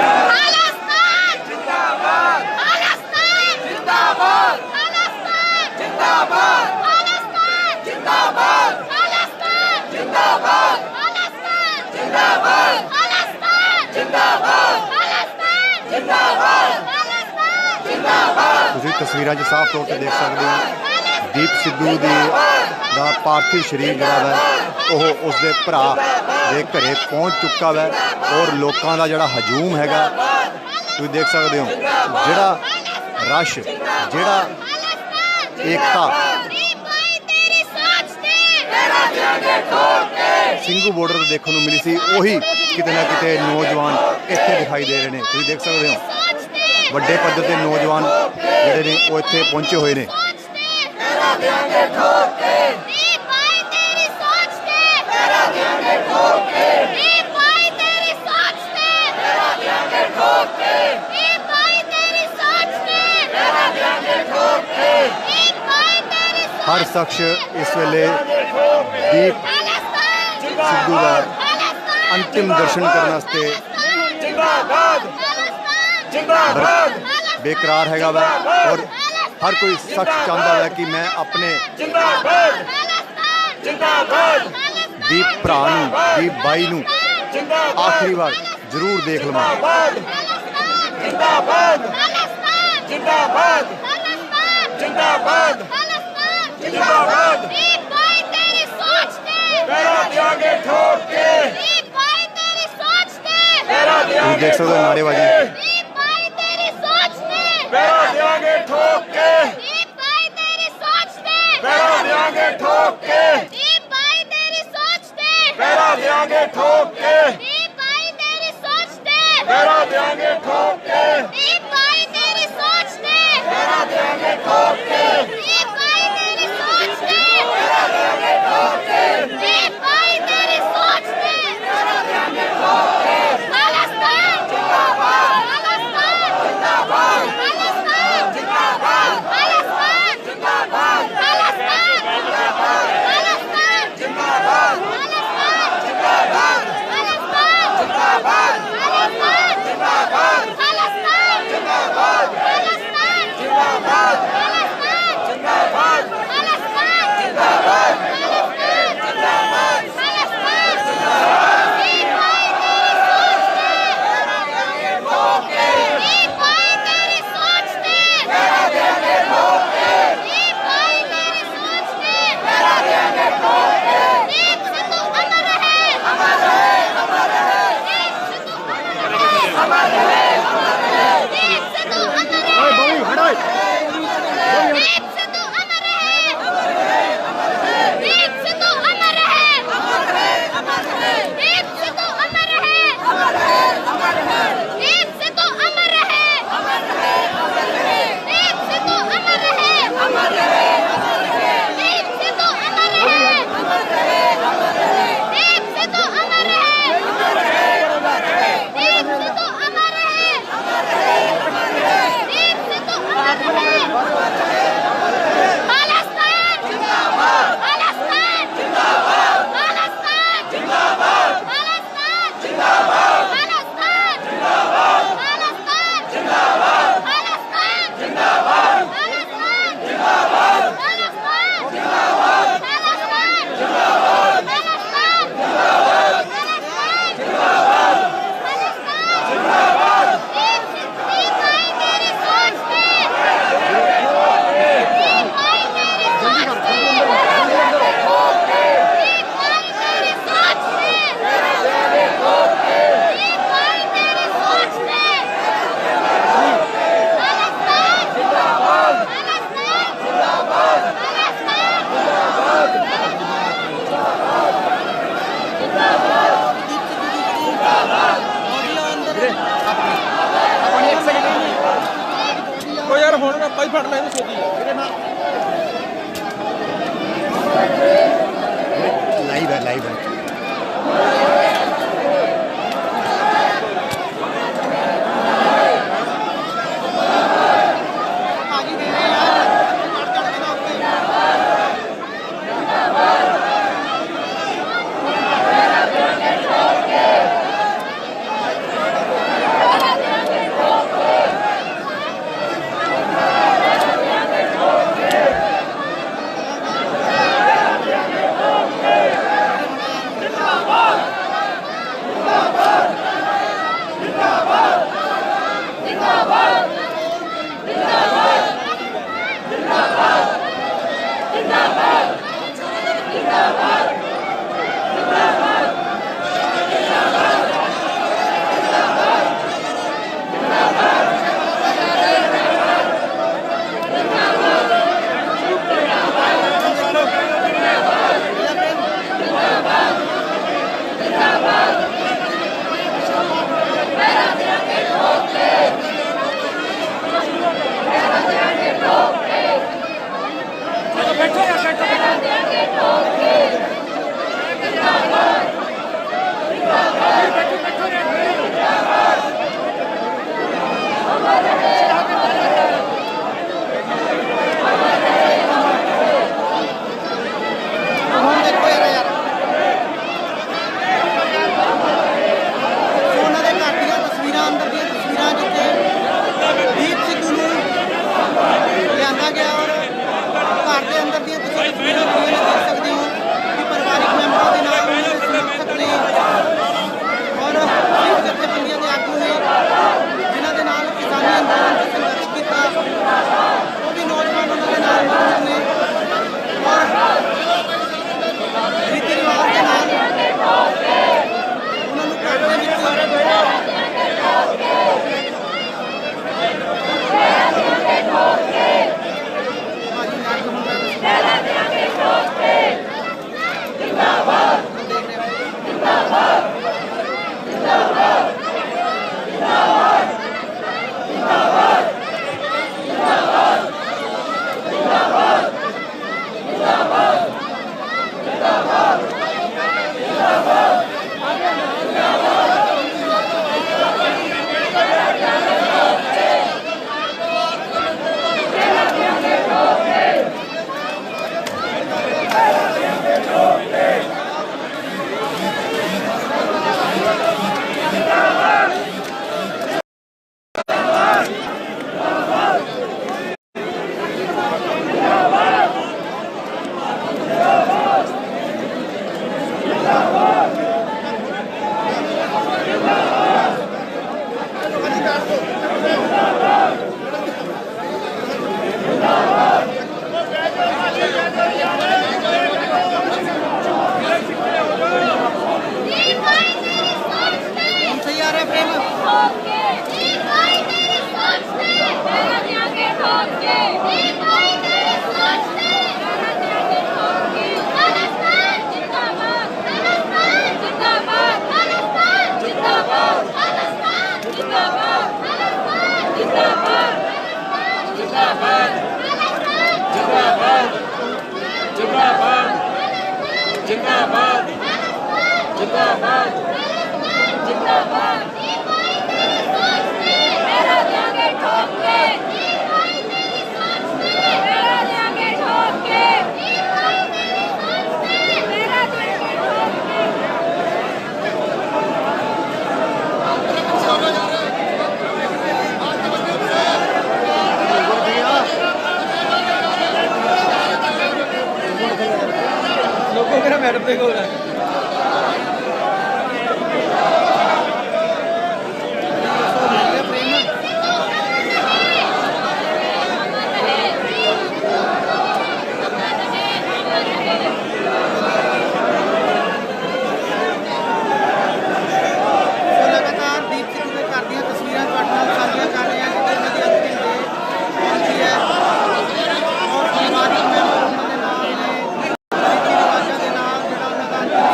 खालिस्तान
जिंदाबाद
खालिस्तान
जिंदाबाद
खालिस्तान
जिंदाबाद
खालिस्तान
जिंदाबाद
खालिस्तान
जिंदाबाद
खालिस्तान
जिंदाबाद
खालिस्तान
जिंदाबाद
खालिस्तान
जिंदाबाद
खालिस्तान
जिंदाबाद
ਤੁਸੀਂ ਤਸਵੀਰਾਂ 'ਚ ਸਾਫ਼ ਤੌਰ ਤੇ ਦੇਖ ਸਕਦੇ ਹੋ ਦੀਪ ਸਿੱਧੂ ਦਾ ਪਾਰਥਿਵ ਸਰੀਰ ਜਿਹੜਾ ਵਾ ਉਹ ਉਸਦੇ ਭਰਾ ਦੇ ਘਰੇ ਪਹੁੰਚ ਚੁੱਕਾ ਵਾ ਔਰ ਲੋਕਾਂ ਦਾ ਜਿਹੜਾ ਹਜੂਮ ਹੈਗਾ ਤੁਸੀਂ ਦੇਖ ਸਕਦੇ ਹੋ ਜਿਹੜਾ ਰਸ਼ ਜਿਹੜਾ ਏਕਤਾ ਸਿੰਘੂ ਬਾਰਡਰ ਤੇ ਦੇਖਣ ਨੂੰ ਮਿਲੀ ਸੀ ਉਹੀ ਕਿਤੇ ਨਾ ਕਿਤੇ ਨੌਜਵਾਨ ਇੱਥੇ ਦਿਖਾਈ ਦੇ ਰਹੇ ਨੇ ਤੁਸੀਂ ਦੇਖ ਸਕਦੇ ਹੋ ਵੱਡੇ ਪੱਧਰ ਤੇ ਨੌਜਵਾਨ ਜਿਹੜੇ ਨੇ ਉਹ ਇੱਥੇ ਪਹੁੰਚੇ ਹੋਏ ਨੇ हर शख्स इस वेले दीप सिद्धू का अंतिम दर्शन करने वास्ते
जिंदाबाद जिंदाबाद
बेकरार हैगा वा और हर कोई शख्स चाहता है कि मैं अपने
जिंदाबाद जिंदाबाद
दीप भरा नूं दीप बाई नूं आखिरी बार जरूर देख लवां
जिंदाबाद जिंदाबाद जिंदाबाद जिंदाबाद पैरा देंगे ठोक के पैरा
तुम देख सकते हो नारेबाजी
पैरा देंगे ठोक के पैरा देंगे ठोक के पैरा देंगे ठोक के पैरा देंगे ठोक के पैरा देंगे ठोक के
ਭਾਈ ਫੜ ਲੈ ਇਹਨੂੰ ਛੇਤੀ
लाइव है लाइव है
ਲੋਕੋ ਕਿਹੜਾ ਮੈਡਮ ਦੇ ਕੋਲ ਹੈ ਲਗਾਤਾਰ ਦੀਪ ਸਿੱਧੂ ਦੇ ਘਰ ਦੀਆਂ ਤਸਵੀਰਾਂ ਤੁਹਾਡੇ ਨਾਲ ਸਾਂਝੀਆਂ ਕਰ ਰਹੇ ਹਾਂ ਜਿੱਥੇ ਉਹਨਾਂ ਦੀ ਅੰਤਿਮ ਦੇਹ ਪਹੁੰਚੀ ਹੈ ਔਰ ਸਮਾਜਿਕ ਮੈਂਬਰ ਉਹਨਾਂ ਦੇ ਨਾਲ ਨੇ ਰੀਤੀ ਰਿਵਾਜਾਂ ਦੇ ਨਾਲ ਜਿਹੜਾ ਉਹਨਾਂ ਦਾ ਅੰਤਿਮ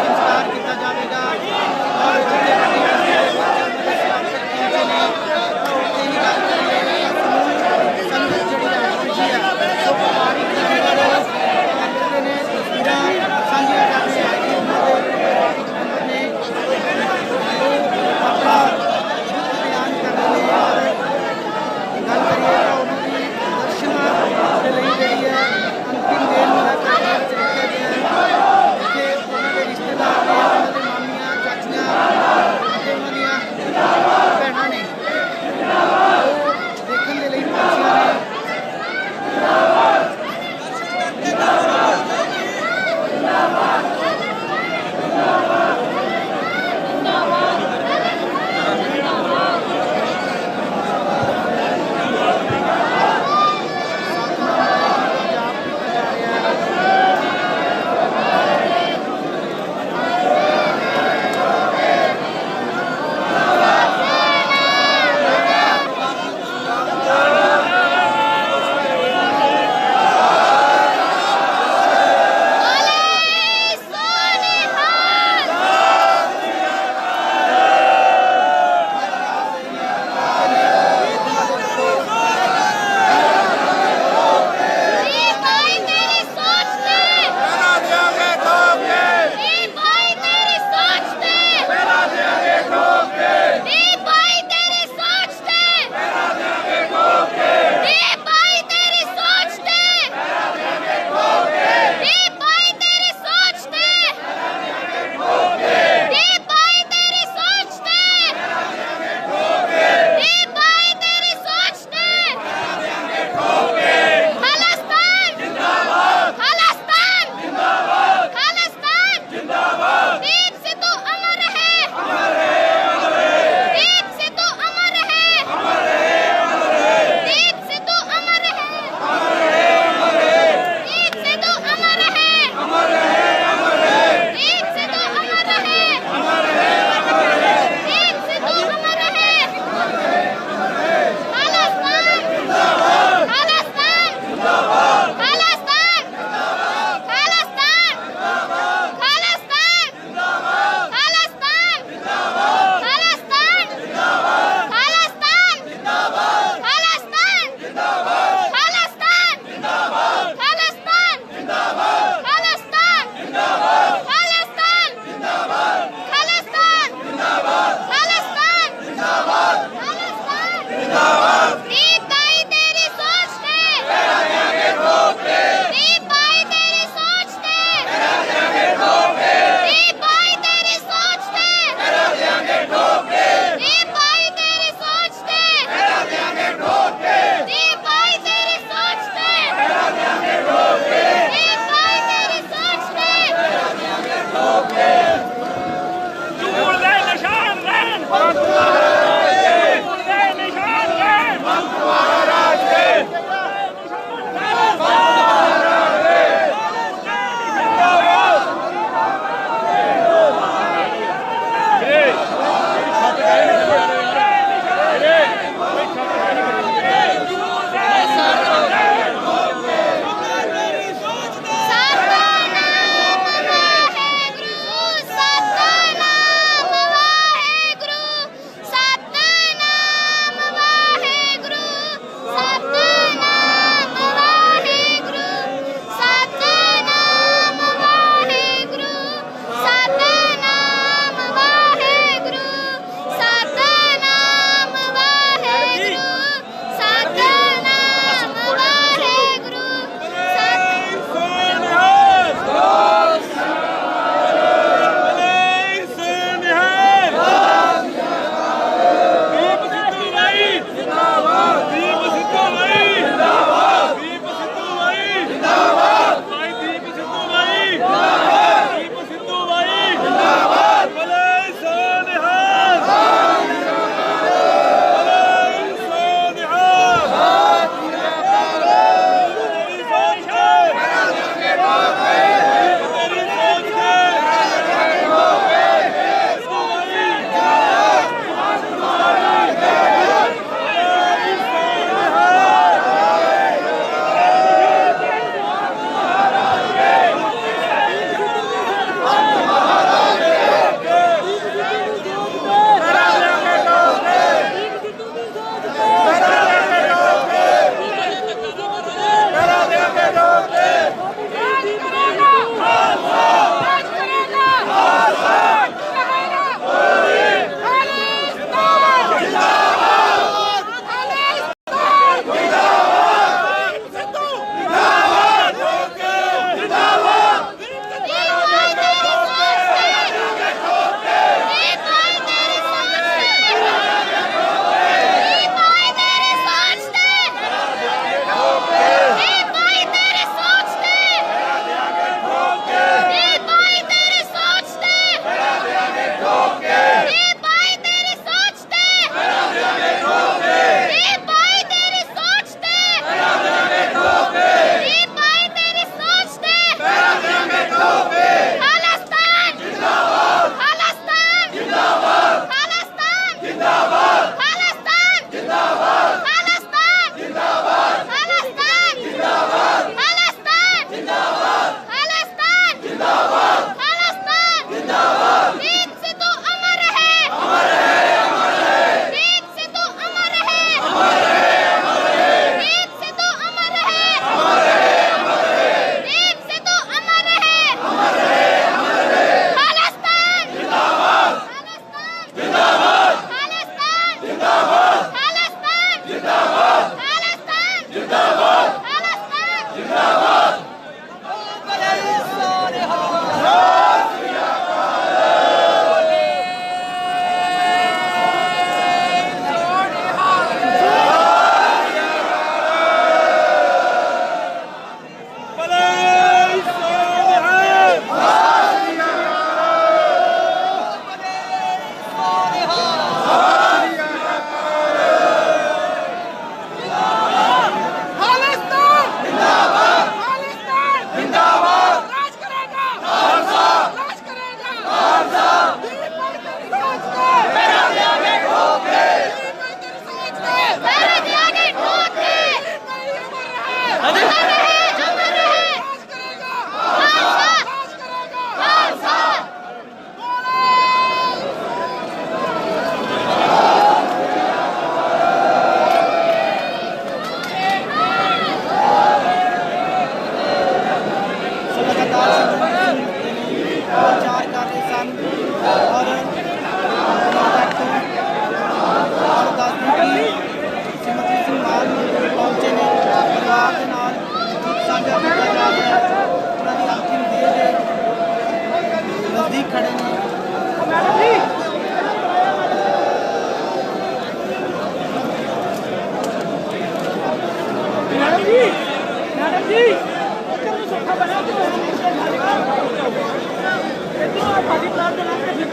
ਭਾਜੀ ਫਰੇਮ ਚ ਕਿੰਨੇ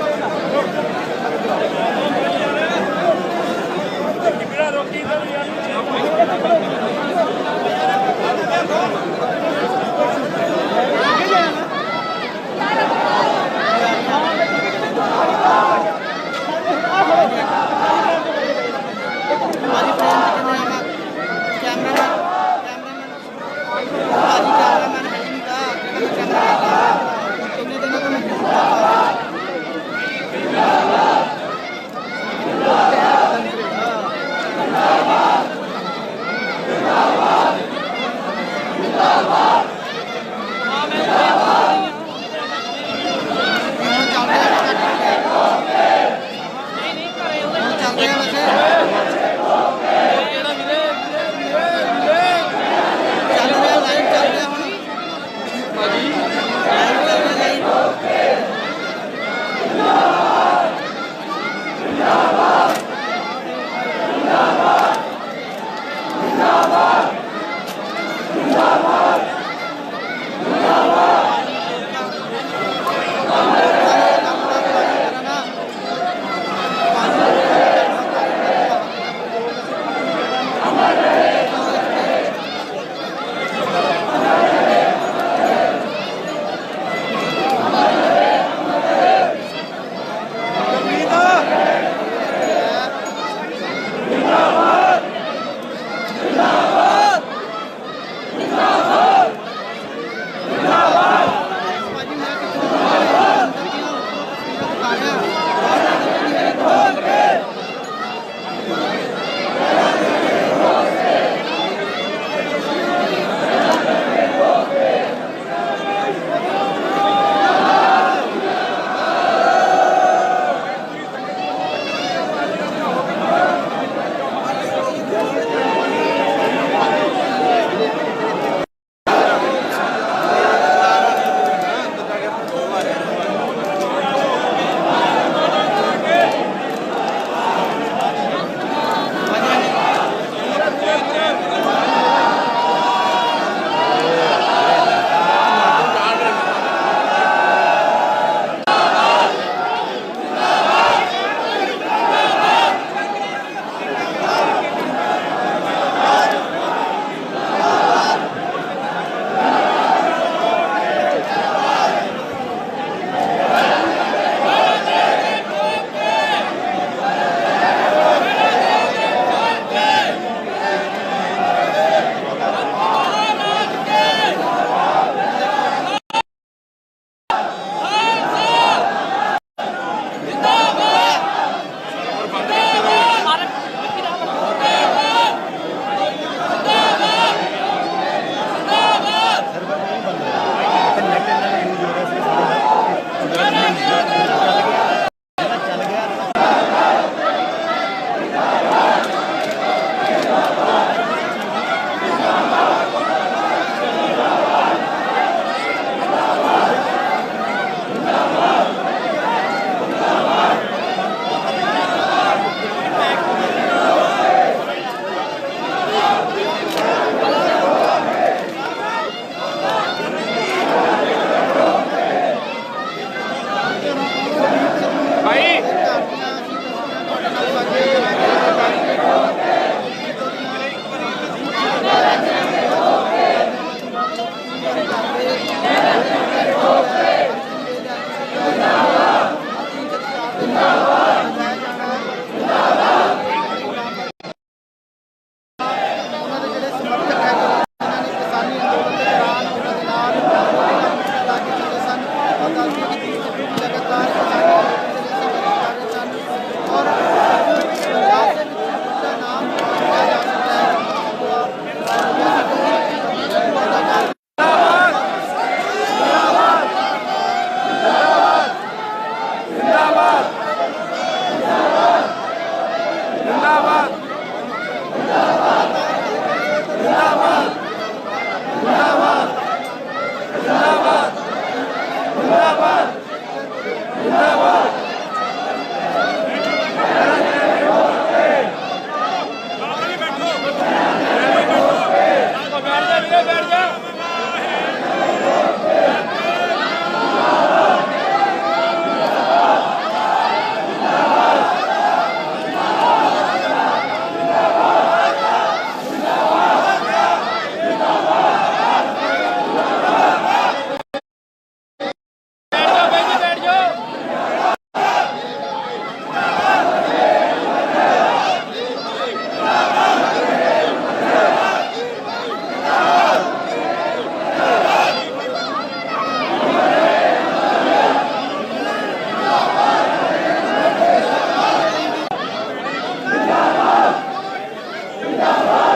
ਆਵਾਂ ਕੈਮਰਾਮੈਨ ਭਾਜੀ ਕੈਮਰਾਮੈਨ ਹੈ ਨਹੀਂ ਦਾ ਜਿਹੜਾ ਮੈਂ ਕੈਮਰਾ ਕਿੰਨੇ ਦਿਨਾਂ ਤੋਂ ਮੈਂ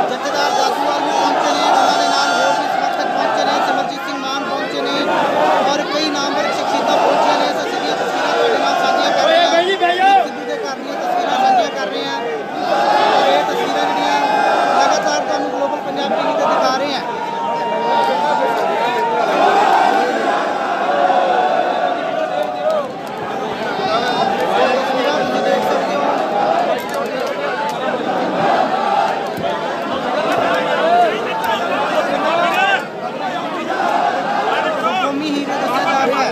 ਜਥੇਦਾਰ ਦਾਸੂਵਾਲ ਵੀ ਪਹੁੰਚੇ ਨੇ, ਉਹਨਾਂ ਦੇ ਨਾਲ ਹੋਰ ਵੀ ਸਮਰਥਕ ਪਹੁੰਚੇ ਨੇ, ਸਿਮਰਜੀਤ ਸਿੰਘ ਮਾਨ ਪਹੁੰਚੇ ਨੇ ਔਰ ਕਈ ਨਾਮਵਰ ਸ਼ਖਸੀਅਤਾਂ ਪਹੁੰਚੀਆਂ ਨੇ। ਅਸੀਂ ਸਿੱਧੀਆਂ ਤਸਵੀਰਾਂ ਤੁਹਾਡੇ ਨਾਲ ਸਾਂਝੀਆਂ ਕਰ ਰਹੇ ਹਾਂ। ਸਿੱਧੂ ਦੇ ਘਰ ਦੀਆਂ ਤਸਵੀਰਾਂ ਸਾਂਝੀਆਂ ਕਰ ਰਹੇ ਹਾਂ ਔਰ ਇਹ ਤਸਵੀਰਾਂ ਜਿਹੜੀਆਂ ਲਗਾਤਾਰ ਤੁਹਾਨੂੰ ਗਲੋਬਲ ਪੰਜਾਬ ਟੀਵੀ ਤੇ ਦਿਖਾ ਰਹੇ ਹਾਂ। ਤਸਵੀਰਾਂ ਤੁਸੀਂ ਦੇਖ ਸਕਦੇ ਹੋ। ਕੌਮੀ ਹੀਰੋ ਦੱਸਿਆ ਜਾ ਰਿਹਾ ਹੈ।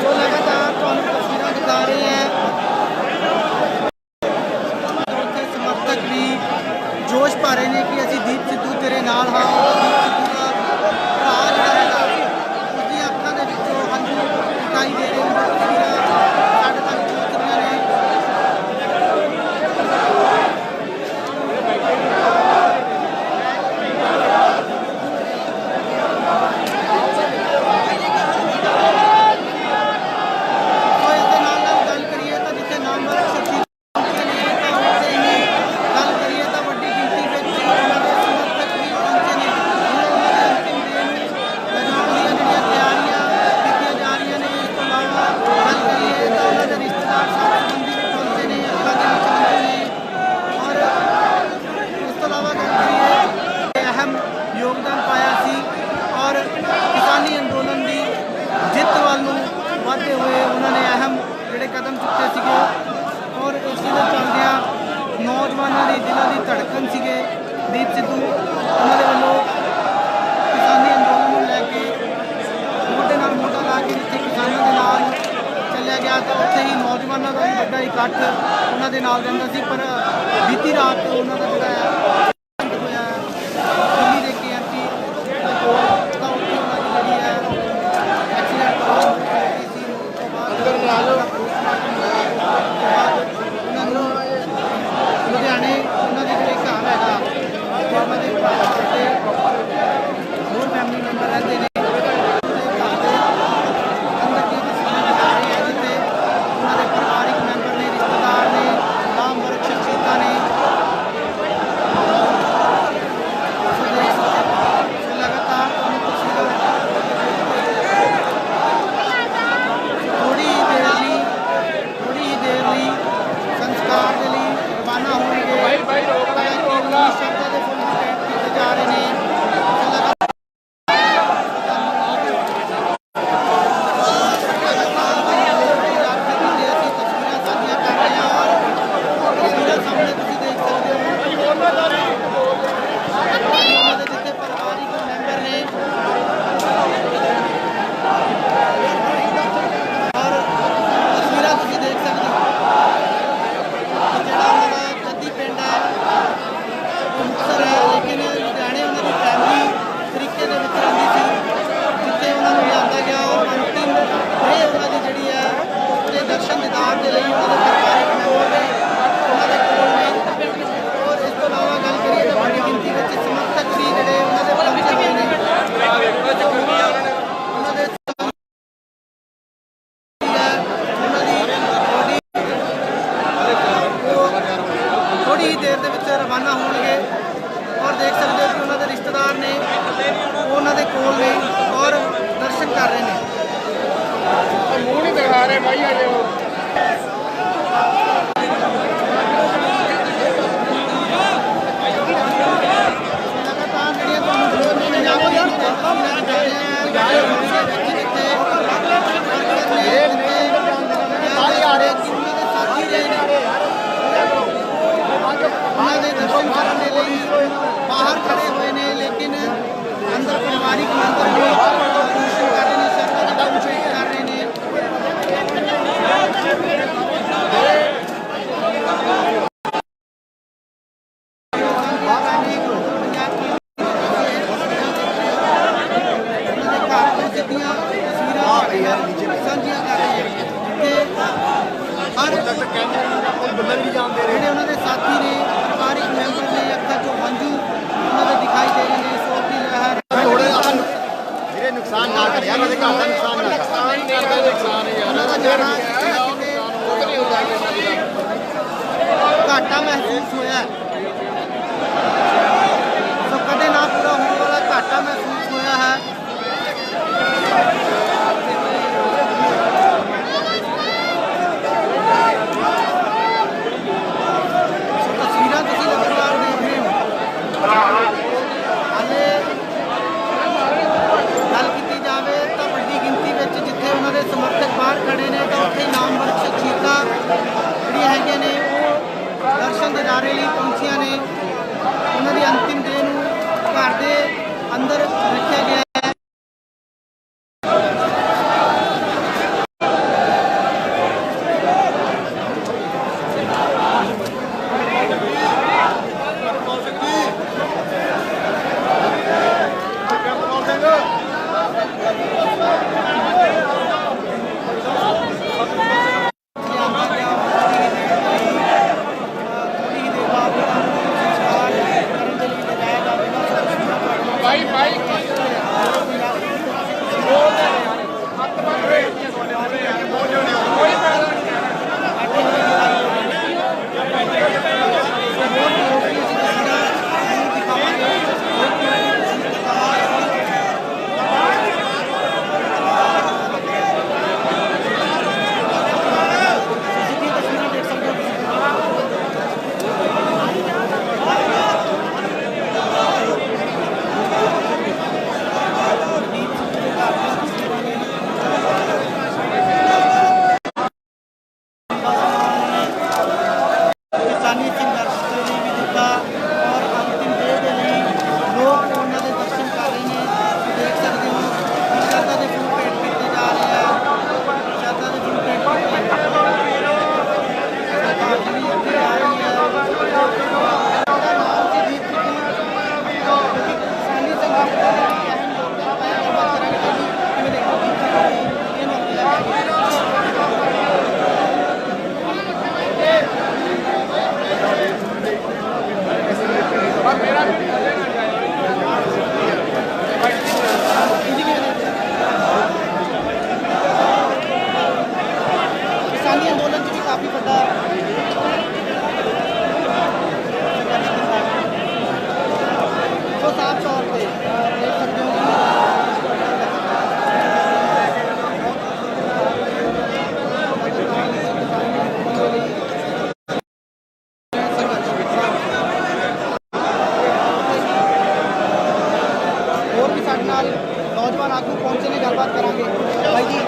ਸੋ ਲਗਾਤਾਰ ਤੁਹਾਨੂੰ ਤਸਵੀਰਾਂ ਦਿਖਾ ਰਹੇ ਹਾਂ। ਉੱਥੇ ਸਮਰਥਕ ਵੀ ਜੋਸ਼ ਭਰ ਰਹੇ ਨੇ ਕਿ ਅਸੀਂ ਦੀਪ ਸਿੱਧੂ ਤੇਰੇ ਨਾਲ ਹਾਂ। ਦੀਪ ਸਿੱਧੂ ਦਾ ਭਰਾ ਜਿਹੜਾ ਹੈਗਾ ਉਸਦੀਆਂ ਅੱਖਾਂ ਦੇ ਵਿੱਚੋਂ ਹੰਝੂ ਦਿਖਾਈ ਦੇ ਰਹੇ ਨੇ। ਤਸਵੀਰਾਂ ਸਾਡੇ ਤੱਕ ਪਹੁੰਚ ਰਹੀਆਂ ਨੇ। ਸੋ ਇਸ ਦੇ ਨਾਲ ਨਾਲ ਗੱਲ ਕਰੀਏ ਤਾਂ ਜਿੱਥੇ ਨਾਮਵਰ ਸ਼ਖਸੀਅਤਾਂ ਪਹੁੰਚੀਆਂ ਨੇ ਤਾਂ ਉੱਥੇ ਹੀ ਗੱਲ ਕਰੀਏ ਤਾਂ ਵੱਡੀ ਗਿਣਤੀ ਵਿੱਚ ਉਹਨਾਂ ਦੇ ਸਮਰਥਕ ਵੀ ਪਹੁੰਚੇ ਨੇ। ਹੁਣ ਉਹਨਾਂ ਦੇ ਅੰਤਿਮ ਦਿਨ ਲਗਾਉਣ ਦੀਆਂ ਜਿਹੜੀਆਂ ਤਿਆਰੀਆਂ ਕੀਤੀਆਂ ਜਾ ਰਹੀਆਂ ਨੇ। ਇਸ ਤੋਂ ਇਲਾਵਾ ਗੱਲ ਕਰੀਏ ਤਾਂ ਉਹਨਾਂ ਦੇ ਰਿਸ਼ਤੇਦਾਰ ਸਾਥ ਸੰਬੰਧੀ ਵੀ ਪਹੁੰਚੇ ਨੇ, ਅੱਖਾਂ ਦੇ ਵਿੱਚ ਹੰਝੂ ਨੇ ਔਰ ਇਸ ਤੋਂ ਇਲਾਵਾ ਗੱਲ ਕਰੀਏ ਅਹਿਮ ਯੋਗਦਾਨ ਪਾਇਆ ਸੀ ਔਰ ਕਿਸਾਨੀ ਅੰਦੋਲਨ ਦੀ ਜਿੱਤ ਵੱਲ ਨੂੰ ਵਧਦੇ ਹੋਏ ਉਹਨਾਂ ਨੇ ਅਹਿਮ ਜਿਹੜੇ ਕਦਮ ਚੁੱਕੇ ਸੀਗੇ ਔਰ ਇਸ ਦੇ ਚੱਲਦਿਆਂ ਨੌਜਵਾਨਾਂ ਦੇ ਦਿਲਾਂ ਦੀ ਧੜਕਨ ਸੀਗੇ ਦੀਪ ਸਿੱਧੂ। ਉਹਨਾਂ ਦੇ ਵੱਲੋਂ ਕਿਸਾਨੀ ਅੰਦੋਲਨ ਨੂੰ ਲੈ ਕੇ ਮੋਢੇ ਨਾਲ ਮੋਢਾ ਲਾ ਕੇ ਜਿੱਥੇ ਕਿਸਾਨਾਂ ਦੇ ਨਾਲ ਚੱਲਿਆ ਗਿਆ ਤਾਂ ਉੱਥੇ ਹੀ ਨੌਜਵਾਨਾਂ ਦਾ ਵੀ ਵੱਡਾ ਇਕੱਠ ਉਹਨਾਂ ਦੇ ਨਾਲ ਰਹਿੰਦਾ ਸੀ। ਪਰ ਬੀਤੀ ਰਾਤ ਉਹਨਾਂ ਦਾ ਜਿਹੜਾ ਹੈ ਐਕਸੀਡੈਂਟ ਹੋਇਆ ਦਿੱਲੀ ਦੇ KMT ਦੇ ਕੋਲ ਤਾਂ ਉੱਥੇ ਉਹਨਾਂ ਦੀ ਜਿਹੜੀ ਹੈ ਐਕਸੀਡੈਂਟ ਹੋ ਗਈ ਸੀ। ਉਸ ਤੋਂ ਬਾਅਦ ਉਹਨਾਂ ਨੂੰ ਲੁਧਿਆਣੇ ਉਹਨਾਂ ਦੇ ਜਿਹੜੇ ਘਰ ਹੈਗਾ ਉਹਨਾਂ ਦੇ ਘਰ ਤੇ ਹੋਰ ਫੈਮਿਲੀ ਮੈਂਬਰ ਰਹਿੰਦੇ ਨੇ। ਉਹਦੇ ਘਰ ਦੇ ਅੰਦਰ ਦੀਆਂ ਤਸਵੀਰਾਂ ਦਿਖਾ ਰਹੇ ਹਾਂ ਜਿੱਥੇ ਉਹਨਾਂ ਦੇ ਪਰਿਵਾਰਿਕ ਮੈਂਬਰ ਨੇ, ਰਿਸ਼ਤੇਦਾਰ ਨੇ, ਨਾਮਵਰ ਸ਼ਖਸੀਅਤਾਂ ਨੇ। ਸੋ ਦੇਖ ਸਕਦੇ ਹੋ। ਸੋ ਲਗਾਤਾਰ ਤੁਹਾਨੂੰ ਤਸਵੀਰਾਂ ਥੋੜ੍ਹੀ ਹੀ ਦੇਰ ਲਈ ਸੰਸਕਾਰ ਦੇ ਲਈ ਰਵਾਨਾ ਹੋਣਗੇ। ਹਾਲਾਂਕਿ ਸ਼ਬਦਾਂ ਦੇ ਫੁੱਲ ਭੇਟ ਕੀਤੇ ਜਾ ਰਹੇ ਨੇ। ਸੋ ਲਗਾਤਾਰ ਅਸੀਂ ਤਸਵੀਰਾਂ ਸਾਂਝੀਆਂ ਕਰ ਰਹੇ ਹਾਂ ਔਰ ਤਸਵੀਰਾਂ ਸਾਹਮਣੇ ਤੁਸੀਂ ਦੇਖ ਸਕਦੇ ਹੋ। ਉਹਨਾਂ ਦੇ ਜਿੱਥੇ ਪਰਿਵਾਰਿਕ ਮੈਂਬਰ ਨੇ ਔਰ ਤਸਵੀਰਾਂ ਤੁਸੀਂ ਦੇਖ ਸਕਦੇ ਹੋ। ਜਿਹੜਾ ਉਹਨਾਂ ਦਾ ਜੱਦੀ ਪਿੰਡ ਹੈ ਉਹ ਮੁਕਤਸਰ ਹੈ, ਲੇਕਿਨ ਲੁਧਿਆਣੇ ਉਹਨਾਂ ਦੀ ਫੈਮਿਲੀ ਤਰੀਕੇ ਦੇ ਵਿੱਚ ਰਹਿੰਦੀ ਸੀ ਜਿੱਥੇ ਉਹਨਾਂ ਨੂੰ ਲਿਆਂਦਾ ਗਿਆ ਔਰ ਅੰਤਿਮ ਇਹ ਉਹਨਾਂ ਦੀ ਜਿਹੜੀ ਹੈ ਉਹਦੇ ਦਰਸ਼ਨ ਦੀਦਾਰ ਦੇ ਲਈ ਉਹਨਾਂ ਦੇ ਪਰਿਵਾਰਿਕ ਮੈਂਬਰ ਨੇ ਉਹਨਾਂ ਦੇ ਕੋਲ ਨੇ। ਔਰ ਇਸ ਤੋਂ ਇਲਾਵਾ ਗੱਲ ਕਰੀਏ ਤਾਂ ਵੱਡੀ ਗਿਣਤੀ ਵਿੱਚ ਸਮਰਥਕ ਵੀ ਜਿਹੜੇ ਉਹਨਾਂ ਦੇ ਪਹੁੰਚੇ ਹੋਏ ਨੇ। ਉਹਨਾਂ ਦੇ ਥੋੜੀ ਹੀ ਦੇਰ ਦੇ ਵਿੱਚ ਰਵਾਨਾ ਹੋਣਗੇ ਔਰ ਦੇਖ ਸਕਦੇ ਹੋ ਕਿ ਉਹਨਾਂ ਦੇ ਰਿਸ਼ਤੇਦਾਰ ਨੇ ਉਹ ਉਹਨਾਂ ਦੇ ਕੋਲ ਨੇ ਔਰ ਦਰਸ਼ਨ ਕਰ ਰਹੇ ਨੇ।
ਮੂੰਹ ਨਹੀਂ ਦਿਖਾ ਰਹੇ ਭਾਈ ਅਜੇ ਉਹ
ਉਹਨਾਂ ਦੇ ਦਰਸ਼ਨ ਕਰਨ ਦੇ ਲਈ ਬਾਹਰ ਖੜੇ ਹੋਏ ਨੇ, ਲੇਕਿਨ ਅੰਦਰ ਪਰਿਵਾਰਿਕ ਮੈਂਬਰ ਨੇ ਦਰਸ਼ਨ ਕਰ ਰਹੇ ਨੇ, ਸ਼ਰਧਾ ਦਾ ਦਰਸ਼ਨ ਕਰ ਰਹੇ ਨੇ। ਸਾਂਝੀਆਂ ਕਰ ਰਹੇ ਨੇ ਤੇ ਹਰ ਜਿਹੜੇ ਉਹਨਾਂ ਦੇ ਸਾਥੀ ਨੇ, ਪਰਿਵਾਰਿਕ ਮੈਂਬਰ ਨੇ, ਅੱਖਾਂ 'ਚੋਂ ਹੰਝੂ ਉਹਨਾਂ ਦੇ ਦਿਖਾਈ ਦੇ ਰਹੇ ਨੇ। ਸੋਗ ਦੀ ਲਹਿਰ
ਜਿਹੜੇ ਨੁਕਸਾਨ ਨਾ ਕਰ ਯਾਰ, ਉਹਦੇ ਘਰ ਦਾ ਨੁਕਸਾਨ ਨਾ ਕਰ।
ਉਹਨਾਂ ਦਾ ਜਾਣਾ ਘਾਟਾ ਮਹਿਸੂਸ ਹੋਇਆ ਹੈ। ਸੋ ਕਦੇ ਨਾ ਪੂਰਾ ਹੋਣ ਵਾਲਾ ਘਾਟਾ ਮਹਿਸੂਸ ਹੋਇਆ ਹੈ। ਸੋ ਤਸਵੀਰਾਂ ਤੁਸੀਂ ਲਗਾਤਾਰ ਦੇਖ ਰਹੇ ਹੋ। ਹਾਲੇ ਗੱਲ ਕੀਤੀ ਜਾਵੇ ਤਾਂ ਵੱਡੀ ਗਿਣਤੀ ਵਿੱਚ ਜਿੱਥੇ ਉਹਨਾਂ ਦੇ ਸਮਰਥਕ ਬਾਹਰ ਖੜੇ ਨੇ, ਤਾਂ ਉੱਥੇ ਨਾਮਵਰ ਸ਼ਖਸੀਅਤਾਂ ਜਿਹੜੀਆਂ ਹੈਗੀਆਂ ਨੇ ਉਹ ਦਰਸ਼ਨ ਦਿਦਾਰੇ ਲਈ ਪਹੁੰਚੀਆਂ ਨੇ। ਉਹਨਾਂ ਦੀ ਅੰਤਿਮ ਦੇਹ ਨੂੰ ਘਰ ਦੇ ਅੰਦਰ ਰੱਖਿਆ ਗਿਆ ਹੈ। ਕਿਸਾਨੀ ਸੰਘਰਸ਼ ਦੇ ਲਈ ਵੀ ਦਿੱਤਾ ਔਰ ਅੰਤਿਮ ਦੇਹ ਦੇ ਲਈ ਲੋਕ ਉਹਨਾਂ ਦੇ ਦਰਸ਼ਨ ਕਰ ਰਹੇ ਨੇ। ਤੁਸੀਂ ਦੇਖ ਸਕਦੇ ਹੋ ਸ਼ਰਧਾ ਦੇ ਫੁੱਲ ਭੇਟ ਕੀਤੇ ਜਾ ਰਹੇ ਆ। ਸ਼ਰਧਾ ਦੇ ਫੁੱਲ ਭੇਟ ਕੀਤੇ ਸਰਕਾਰ ਜੀ ਅੱਗੇ ਆ ਰਹੀ ਹੈ। ਉਹਦਾ ਨਾਮ ਸੀ ਦੀਪ ਸਿੱਧੂ। ਕਿਸਾਨੀ ਸੰਘਰਸ਼ ਦੇ ਲਈ ਅਹਿਮ ਯੋਗਦਾਨ ਪਾਇਆ। ਗੱਲਬਾਤ ਕਰਾਂਗੇ ਜੀ, ਕਿਵੇਂ ਦੇਖੋ ਦੀਪ ਸਿੱਧੂ ਦੀ ਇਹ ਮੌਕੇ ਲੈ ਕੇ किसानी आंदोलन भी काफी बड़ा तो साफ तौर पे देख सकते हो और भी साढ़े नाल नौजवान आगू पहुंचे ने, गलबात करांगे भाई जी।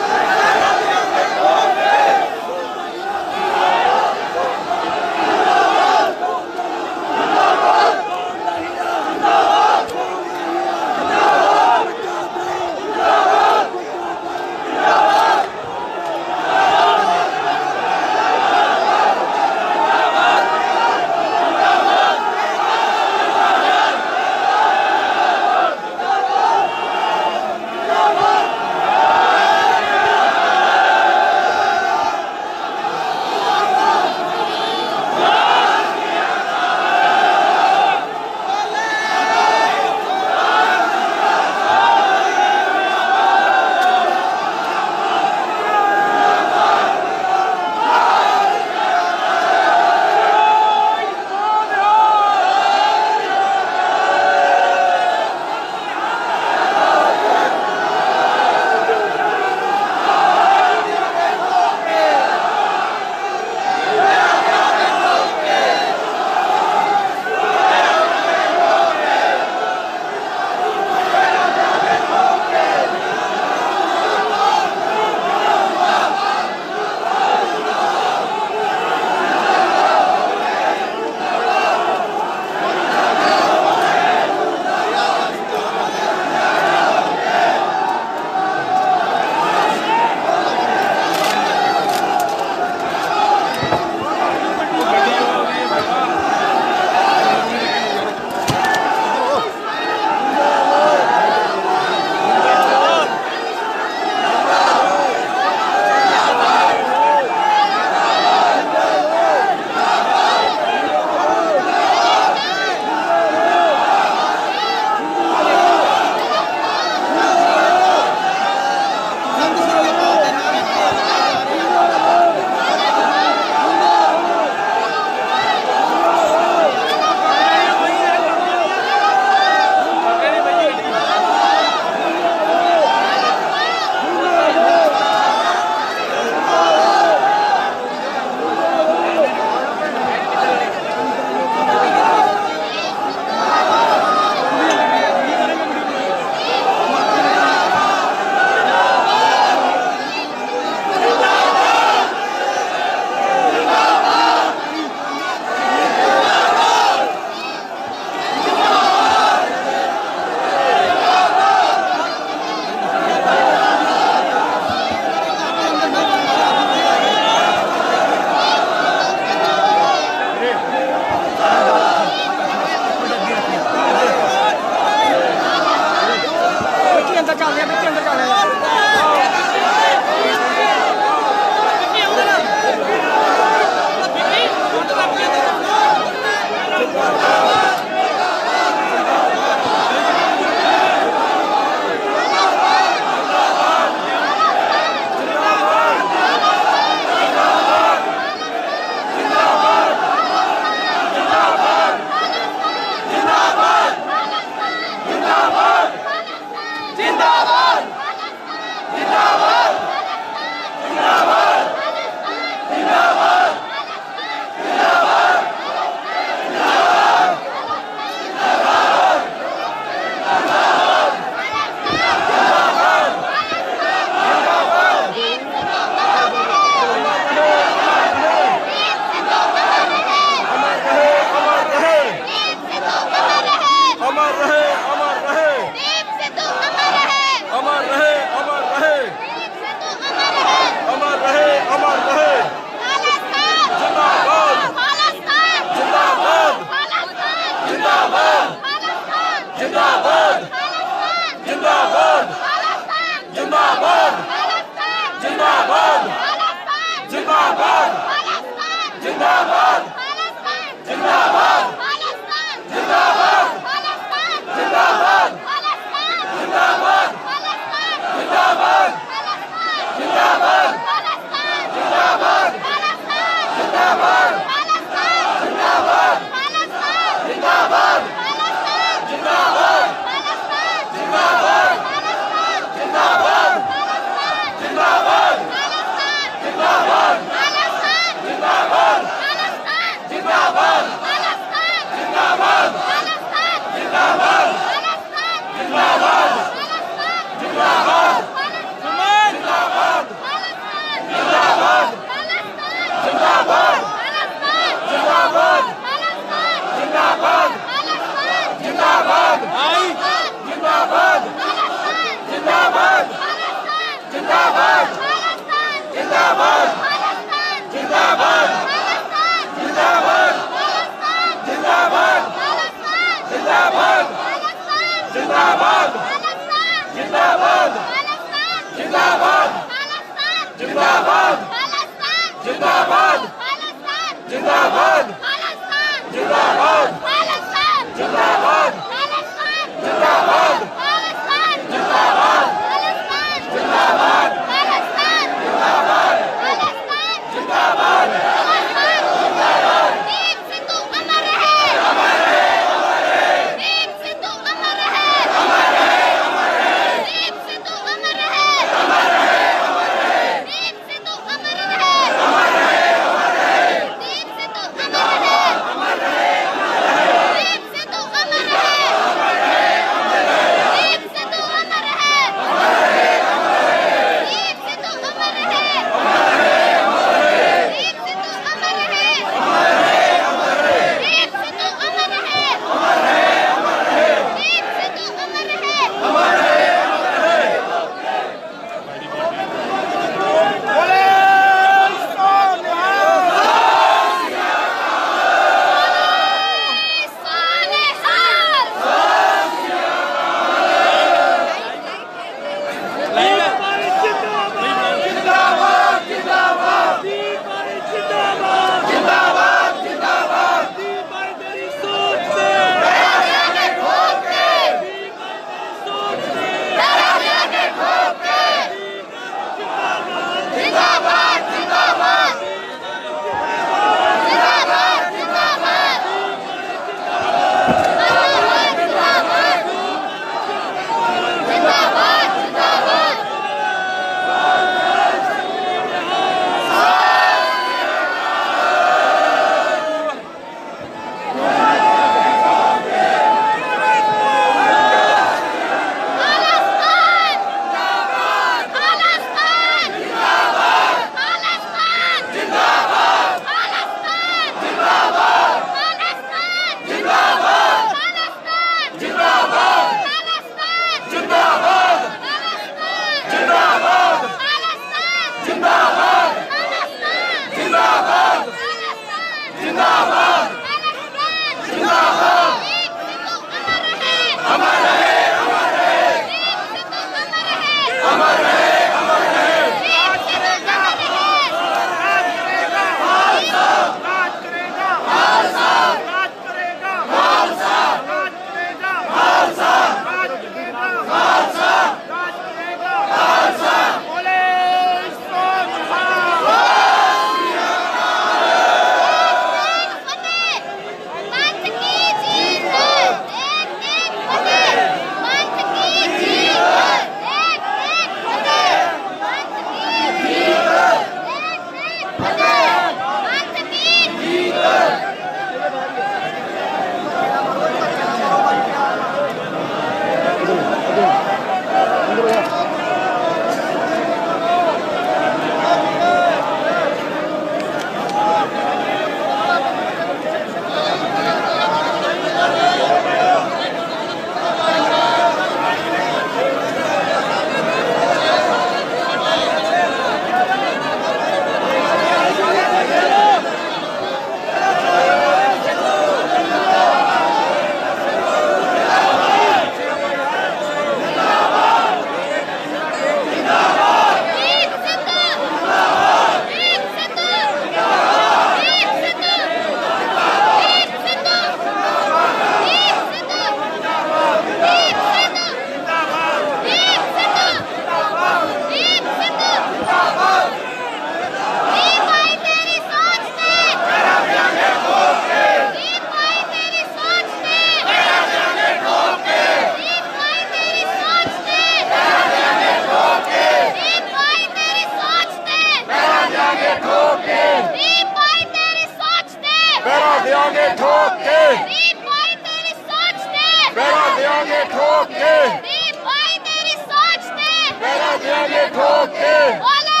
देंगे ठोक के
दीप भाई तेरी सोच पे
पहरा देंगे ठोक के
बोले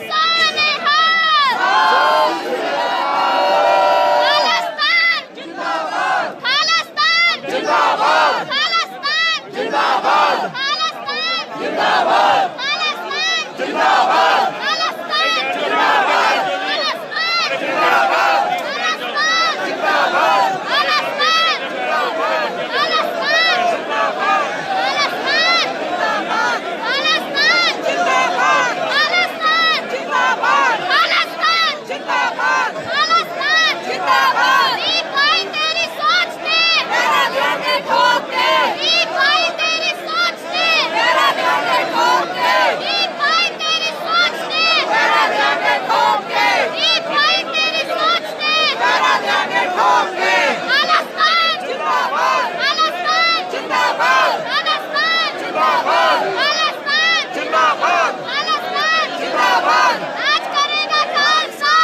सालेहार खालिस्तान जिंदाबाद खालिस्तान
जिंदाबाद
खालिस्तान
जिंदाबाद
खालिस्तान
जिंदाबाद
खालिस्तान
जिंदाबाद
खालिस्तान जिंदाबाद खालिस्तान जिंदाबाद खालिस्तान जिंदाबाद खालिस्तान खालिस्तान खालिस्तान जिंदाबाद खालिस्तान जिंदाबाद खालिस्तान जिंदाबाद खालिस्तान जिंदाबाद दीप भाई तेरी सोच पे पहरा देंगे ठोक के दीप भाई तेरी सोच पे पहरा देंगे ठोक के दीप भाई तेरी सोच पे पहरा देंगे ठोक के दीप भाई तेरी सोच पे पहरा देंगे ठोक के खालिस्तान जिंदाबाद खालिस्तान जिंदाबाद खालिस्तान जिंदाबाद खालिस्तान
जिंदाबाद
खालिस्तान
जिंदाबाद
आज करेगा खालसा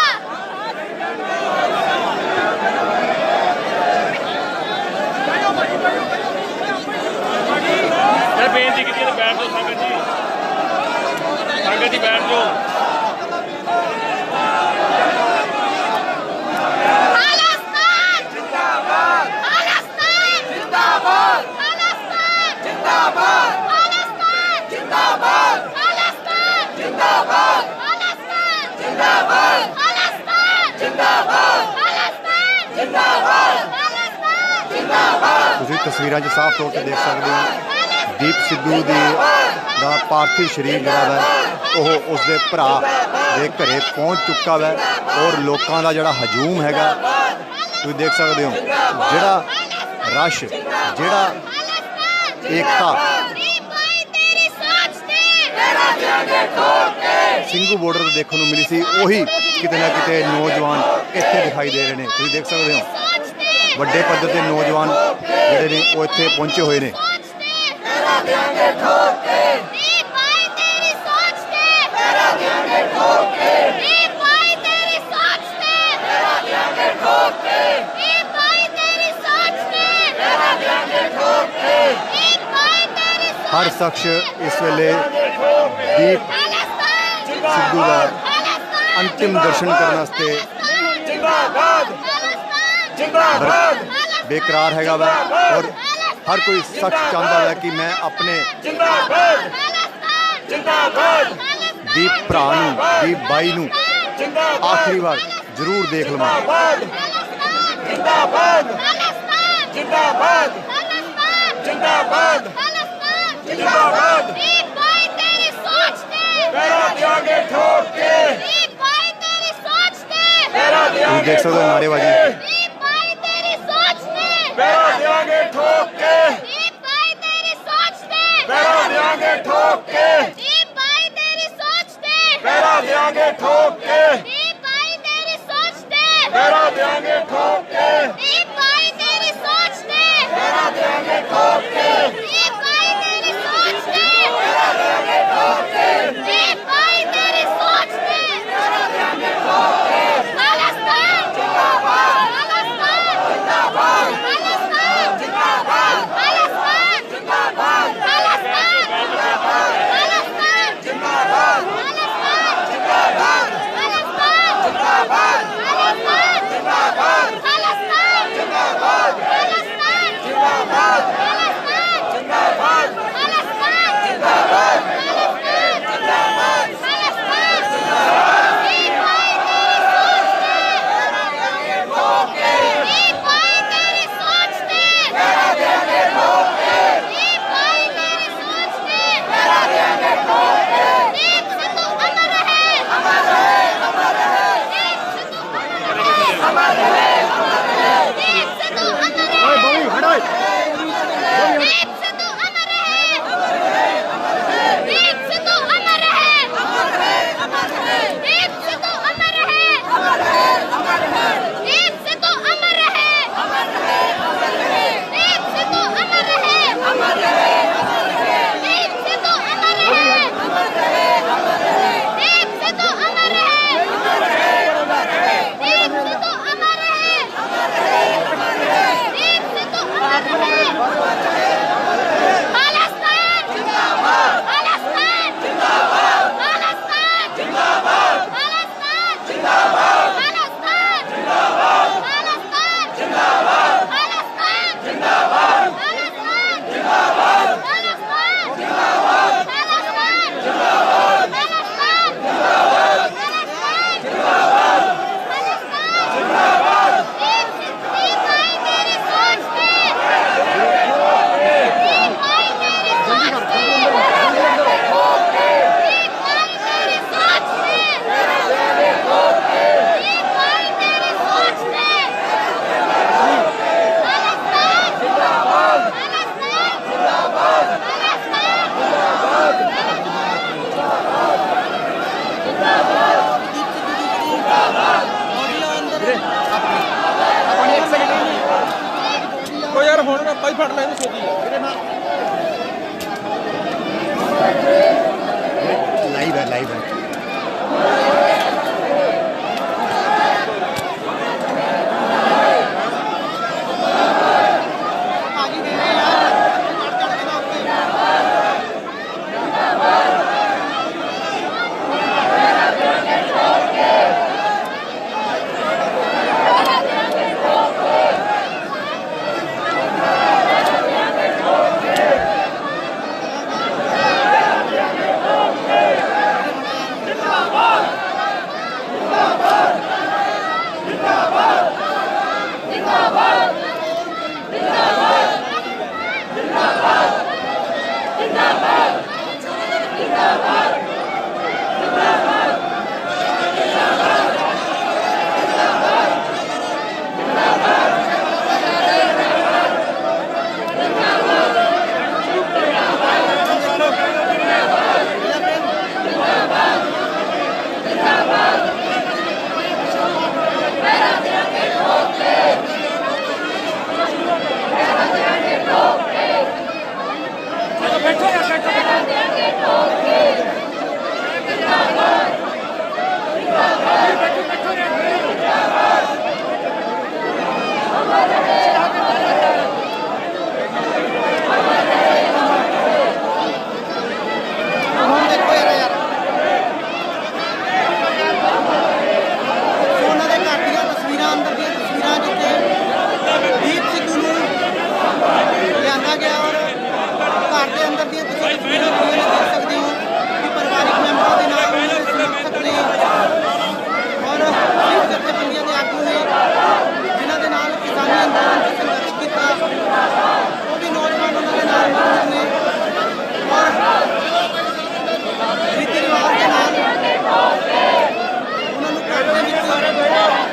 ਯਾਰ ਬੇਨਤੀ ਕੀਤੀ ਹੈ ਬੈਠ ਜਾਓ ਸੰਗਤ ਜੀ ਬੈਠ ਜਾਓ
खालिस्तान जिंदाबाद खालिस्तान
जिंदाबाद
खालिस्तान
जिंदाबाद
खालिस्तान
जिंदाबाद
खालिस्तान
जिंदाबाद
खालिस्तान
जिंदाबाद
खालिस्तान
जिंदाबाद
खालिस्तान
जिंदाबाद
खालिस्तान
जिंदाबाद
ਤੁਸੀਂ ਤਸਵੀਰਾਂ 'ਚ ਸਾਫ਼ ਤੌਰ ਤੇ ਦੇਖ ਸਕਦੇ ਹੋ ਦੀਪ ਸਿੱਧੂ ਦਾ ਪਾਰਥਿਵ ਸਰੀਰ ਜਿਹੜਾ ਵਾ ਉਹ ਉਸਦੇ ਭਰਾ ਦੇ ਘਰੇ ਪਹੁੰਚ ਚੁੱਕਾ ਵਾ ਔਰ ਲੋਕਾਂ ਦਾ ਜਿਹੜਾ ਹਜੂਮ ਹੈਗਾ ਤੁਸੀਂ ਦੇਖ ਸਕਦੇ ਹੋ ਜਿਹੜਾ ਰਸ਼ ਜਿਹੜਾ ਏਕਤਾ
दीप भाई तेरी सोच पे
पहरा देंगे ठोक के
ਸਿੰਘੂ ਬਾਰਡਰ ਤੇ ਦੇਖਣ ਨੂੰ ਮਿਲੀ ਸੀ ਉਹੀ ਕਿਤੇ ਨਾ ਕਿਤੇ ਨੌਜਵਾਨ ਇੱਥੇ ਦਿਖਾਈ ਦੇ ਰਹੇ ਨੇ ਤੁਸੀਂ ਦੇਖ ਸਕਦੇ ਹੋ
सोच पे
ਵੱਡੇ ਪੱਧਰ ਤੇ ਨੌਜਵਾਨ ਜਿਹੜੇ ਨੇ ਉਹ ਇੱਥੇ ਪਹੁੰਚੇ ਹੋਏ ਨੇ
सोच पे
पहरा देंगे ठोक के
दीप भाई तेरी सोच पे
पहरा देंगे ठोक के
दीप भाई तेरी सोच पे
पहरा देंगे ठोक के
दीप भाई तेरी सोच पे
पहरा देंगे ठोक के
दीप भाई तेरी सोच
ਹਰ ਸ਼ਖਸ ਇਸ ਵੇਲੇ ਦੀਪ
खालिस्तान
ਸਿੱਧੂ ਦਾ
खालिस्तान
ਅੰਤਿਮ ਦਰਸ਼ਨ ਕਰਨ ਵਾਸਤੇ
जिंदाबाद
खालिस्तान
जिंदाबाद
ਬੇਕਰਾਰ ਹੈਗਾ ਵਾ ਔਰ ਹਰ ਕੋਈ ਸ਼ਖਸ ਚਾਹੁੰਦਾ ਹੈ ਕਿ ਮੈਂ ਆਪਣੇ
जिंदाबाद
खालिस्तान
जिंदाबाद
ਦੀਪ ਭਰਾ ਨੂੰ ਦੀਪ ਬਾਈ ਨੂੰ
जिंदाबाद
ਆਖਰੀ ਵਾਰ ਜ਼ਰੂਰ ਦੇਖ ਲਵਾਂ
जिंदाबाद
खालिस्तान
जिंदाबाद
खालिस्तान
जिंदाबाद
खालिस्तान
जिंदाबाद
दीप भाई तेरी सोच पे
पहरा देंगे ठोक के
दीप भाई तेरी सोच पे
पहरा
ਤੁਸੀਂ
देंगे
ਦੇਖ ਸਕਦੇ ਹੋ ਨਾਰੇਬਾਜ਼ੀ
दीप भाई तेरी सोच पे
पहरा देंगे ठोक के
दीप भाई तेरी सोच पे
पहरा देंगे ठोक के
दीप भाई तेरी सोच पे
पहरा देंगे ठोक के
दीप भाई तेरी सोच पे
पहरा देंगे ठोक के
दीप भाई तेरी सोच पे
पहरा देंगे ठोक के
दीप भाई तेरी सोच पे
पहरा देंगे ठोक के
दीप भाई तेरी सोच पे
पहरा देंगे ठोक के
खालिस्तान
जिंदाबाद
खालिस्तान
जिंदाबाद
खालिस्तान
जिंदाबाद
खालिस्तान
जिंदाबाद
खालिस्तान
जिंदाबाद
खालिस्तान
जिंदाबाद
खालिस्तान
जिंदाबाद
खालिस्तान
जिंदाबाद
खालिस्तान
जिंदाबाद
खालिस्तान
ਭਾਈ ਫੜ ਲੈ ਇਹਨੂੰ ਛੇਤੀ ਇਹਦੇ ਨਾਲ
ਲਾਈਵ ਹੈ
ਭਾਜੀ ਦੇ ਰਹੇ ਯਾਰ ਚੜ ਕੇ ਨਾ ਉੱਤੇ ਹੁਣ ਦੇਖੋ ਯਾਰ ਉਹਨਾਂ ਦੇ ਘਰ ਦੀਆਂ ਤਸਵੀਰਾਂ ਅੰਦਰ ਦੀਆਂ ਤਸਵੀਰਾਂ ਜਿੱਥੇ ਦੀਪ ਸਿੱਧੂ ਨੂੰ ਲਿਆਂਦਾ ਗਿਆ ਔਰ ਘਰ ਦੇ ਅੰਦਰ ਦੀਆਂ ਤੁਸੀਂ ਤਸਵੀਰਾਂ ਦੇਖ ਸਕਦੇ ਹੋ ਕਿ ਪਰਿਵਾਰਿਕ ਮੈਂਬਰਾਂ ਦੇ ਨਾਲ ਉਹਨਾਂ ਦੇ ਸਮਰਥਕ ਨੇ ਔਰ ਸਿੱਖ ਜਥੇਬੰਦੀਆਂ ਦੇ ਆਗੂ ਨੇ ਜਿਨ੍ਹਾਂ ਦੇ ਨਾਲ ਕਿਸਾਨੀ ਅੰਦੋਲਨ 'ਚ ਸੰਘਰਸ਼ ਕੀਤਾ ਉਹ ਵੀ ਨੌਜਵਾਨ ਉਹਨਾਂ ਦੇ ਨਾਲ ਮੌਜੂਦ ਨੇ ਔਰ ਰੀਤੀ ਰਿਵਾਜ ਦੇ ਨਾਲ ਉਹਨਾਂ ਨੂੰ ਘਰ ਦੇ ਵਿੱਚ ਭਾਜੀ ਨਾਲ ਹੁੰਦਾ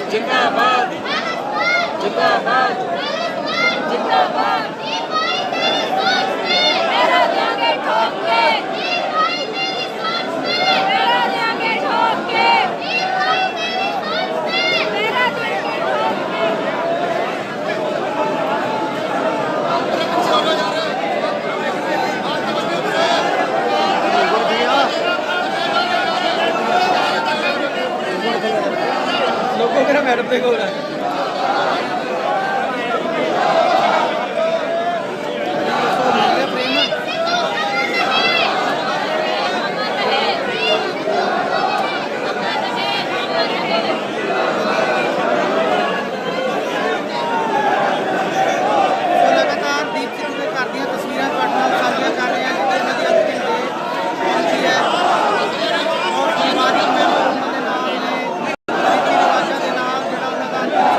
जिंदाबाद जिंदाबाद
जिंदाबाद मेरा देंगे ठोक के मेरा देंगे ठोक के मेरा देंगे ठोक के
लोगों के ना मैडम देखो ना लगातार दीप सिद्धू के घर ਦੀਆਂ ਤਸਵੀਰਾਂ ਤੁਹਾਡੇ ਨਾਲ ਸਾਂਝੀਆਂ ਕਰ ਰਹੇ ਹਾਂ ਜਿੱਥੇ ਉਹਨਾਂ ਦੀ ਅੰਤਿਮ ਦੇਹ ਪਹੁੰਚੀ ਹੈ ਔਰ ਪਰਿਵਾਰਿਕ ਮੈਂਬਰ ਉਹਨਾਂ ਦੇ ਨਾਲ ਨੇ ਰੀਤੀ ਰਿਵਾਜਾਂ ਦੇ ਨਾਲ ਜਿਹੜਾ ਉਹਨਾਂ ਦਾ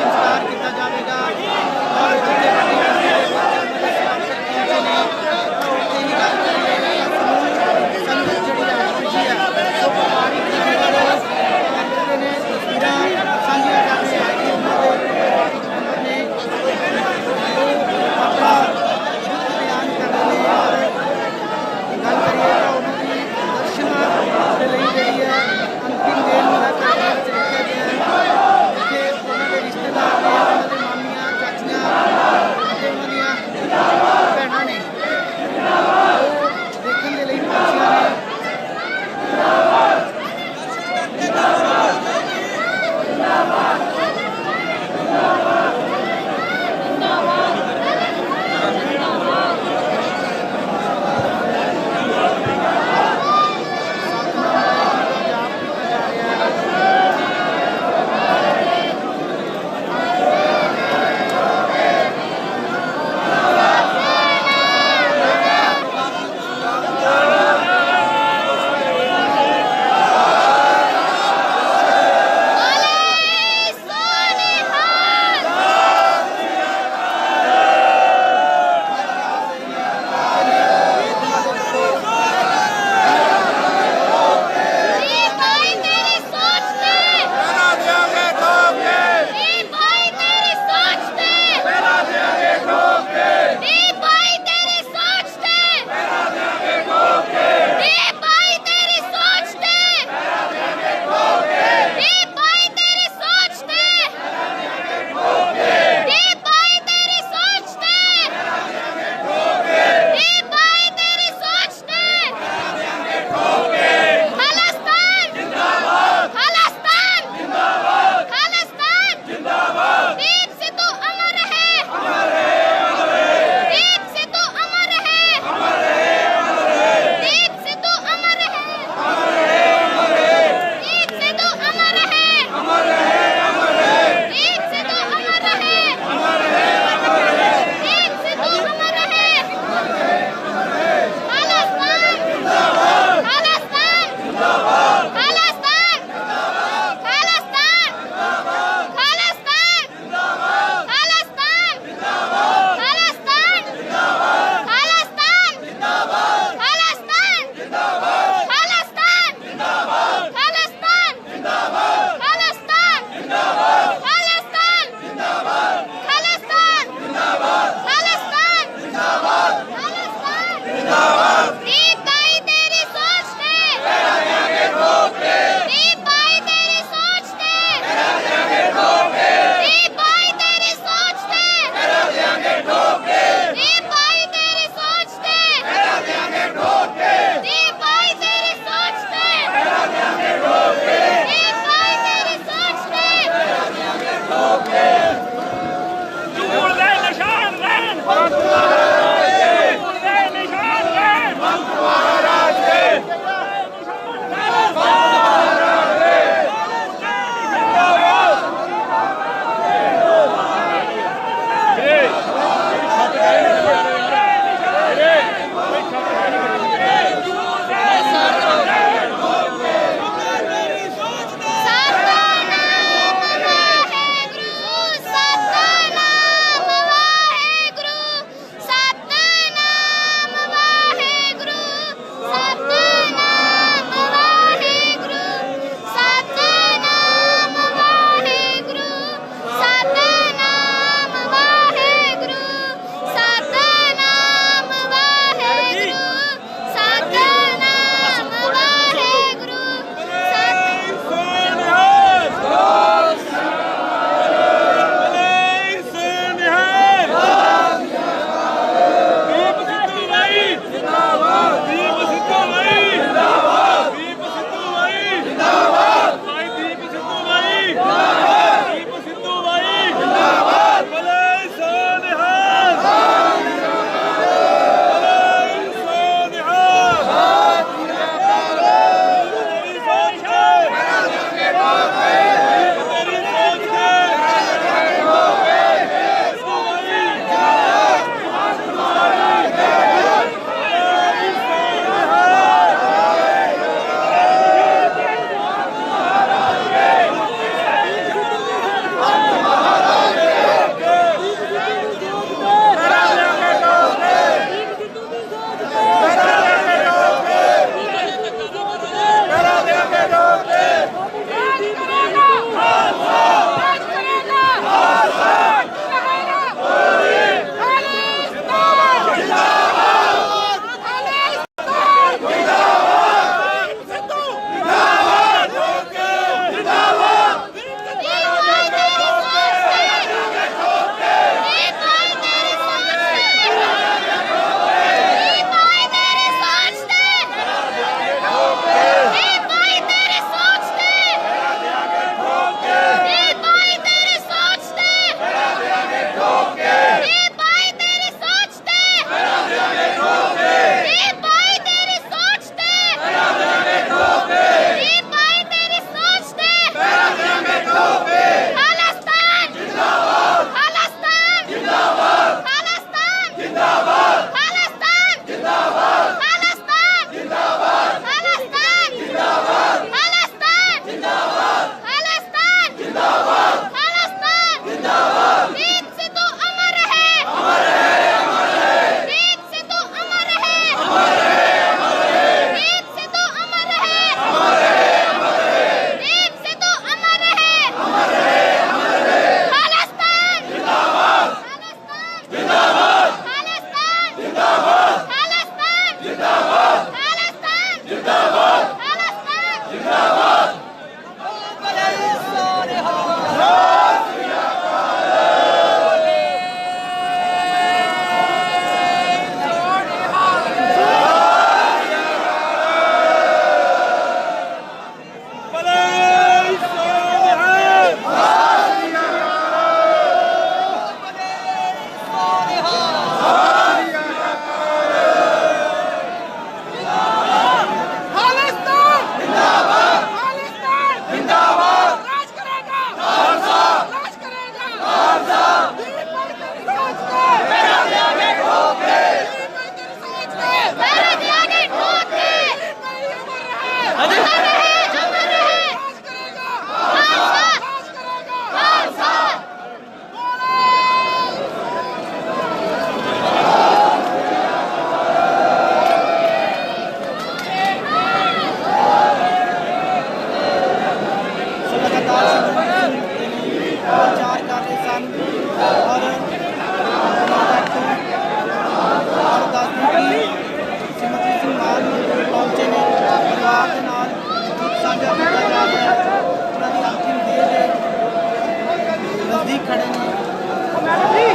अमर रहे खालसा खालसा
ਸੋ ਲਗਾਤਾਰ ਪ੍ਰਚਾਰ ਕਰ ਰਹੇ ਸਨ ਔਰ श्रीमती सिंह मान पहुंचे ने परिवार के नाल साझा किया जा रहा है उन्होंने अंतिम देह के नजदीक खड़े ने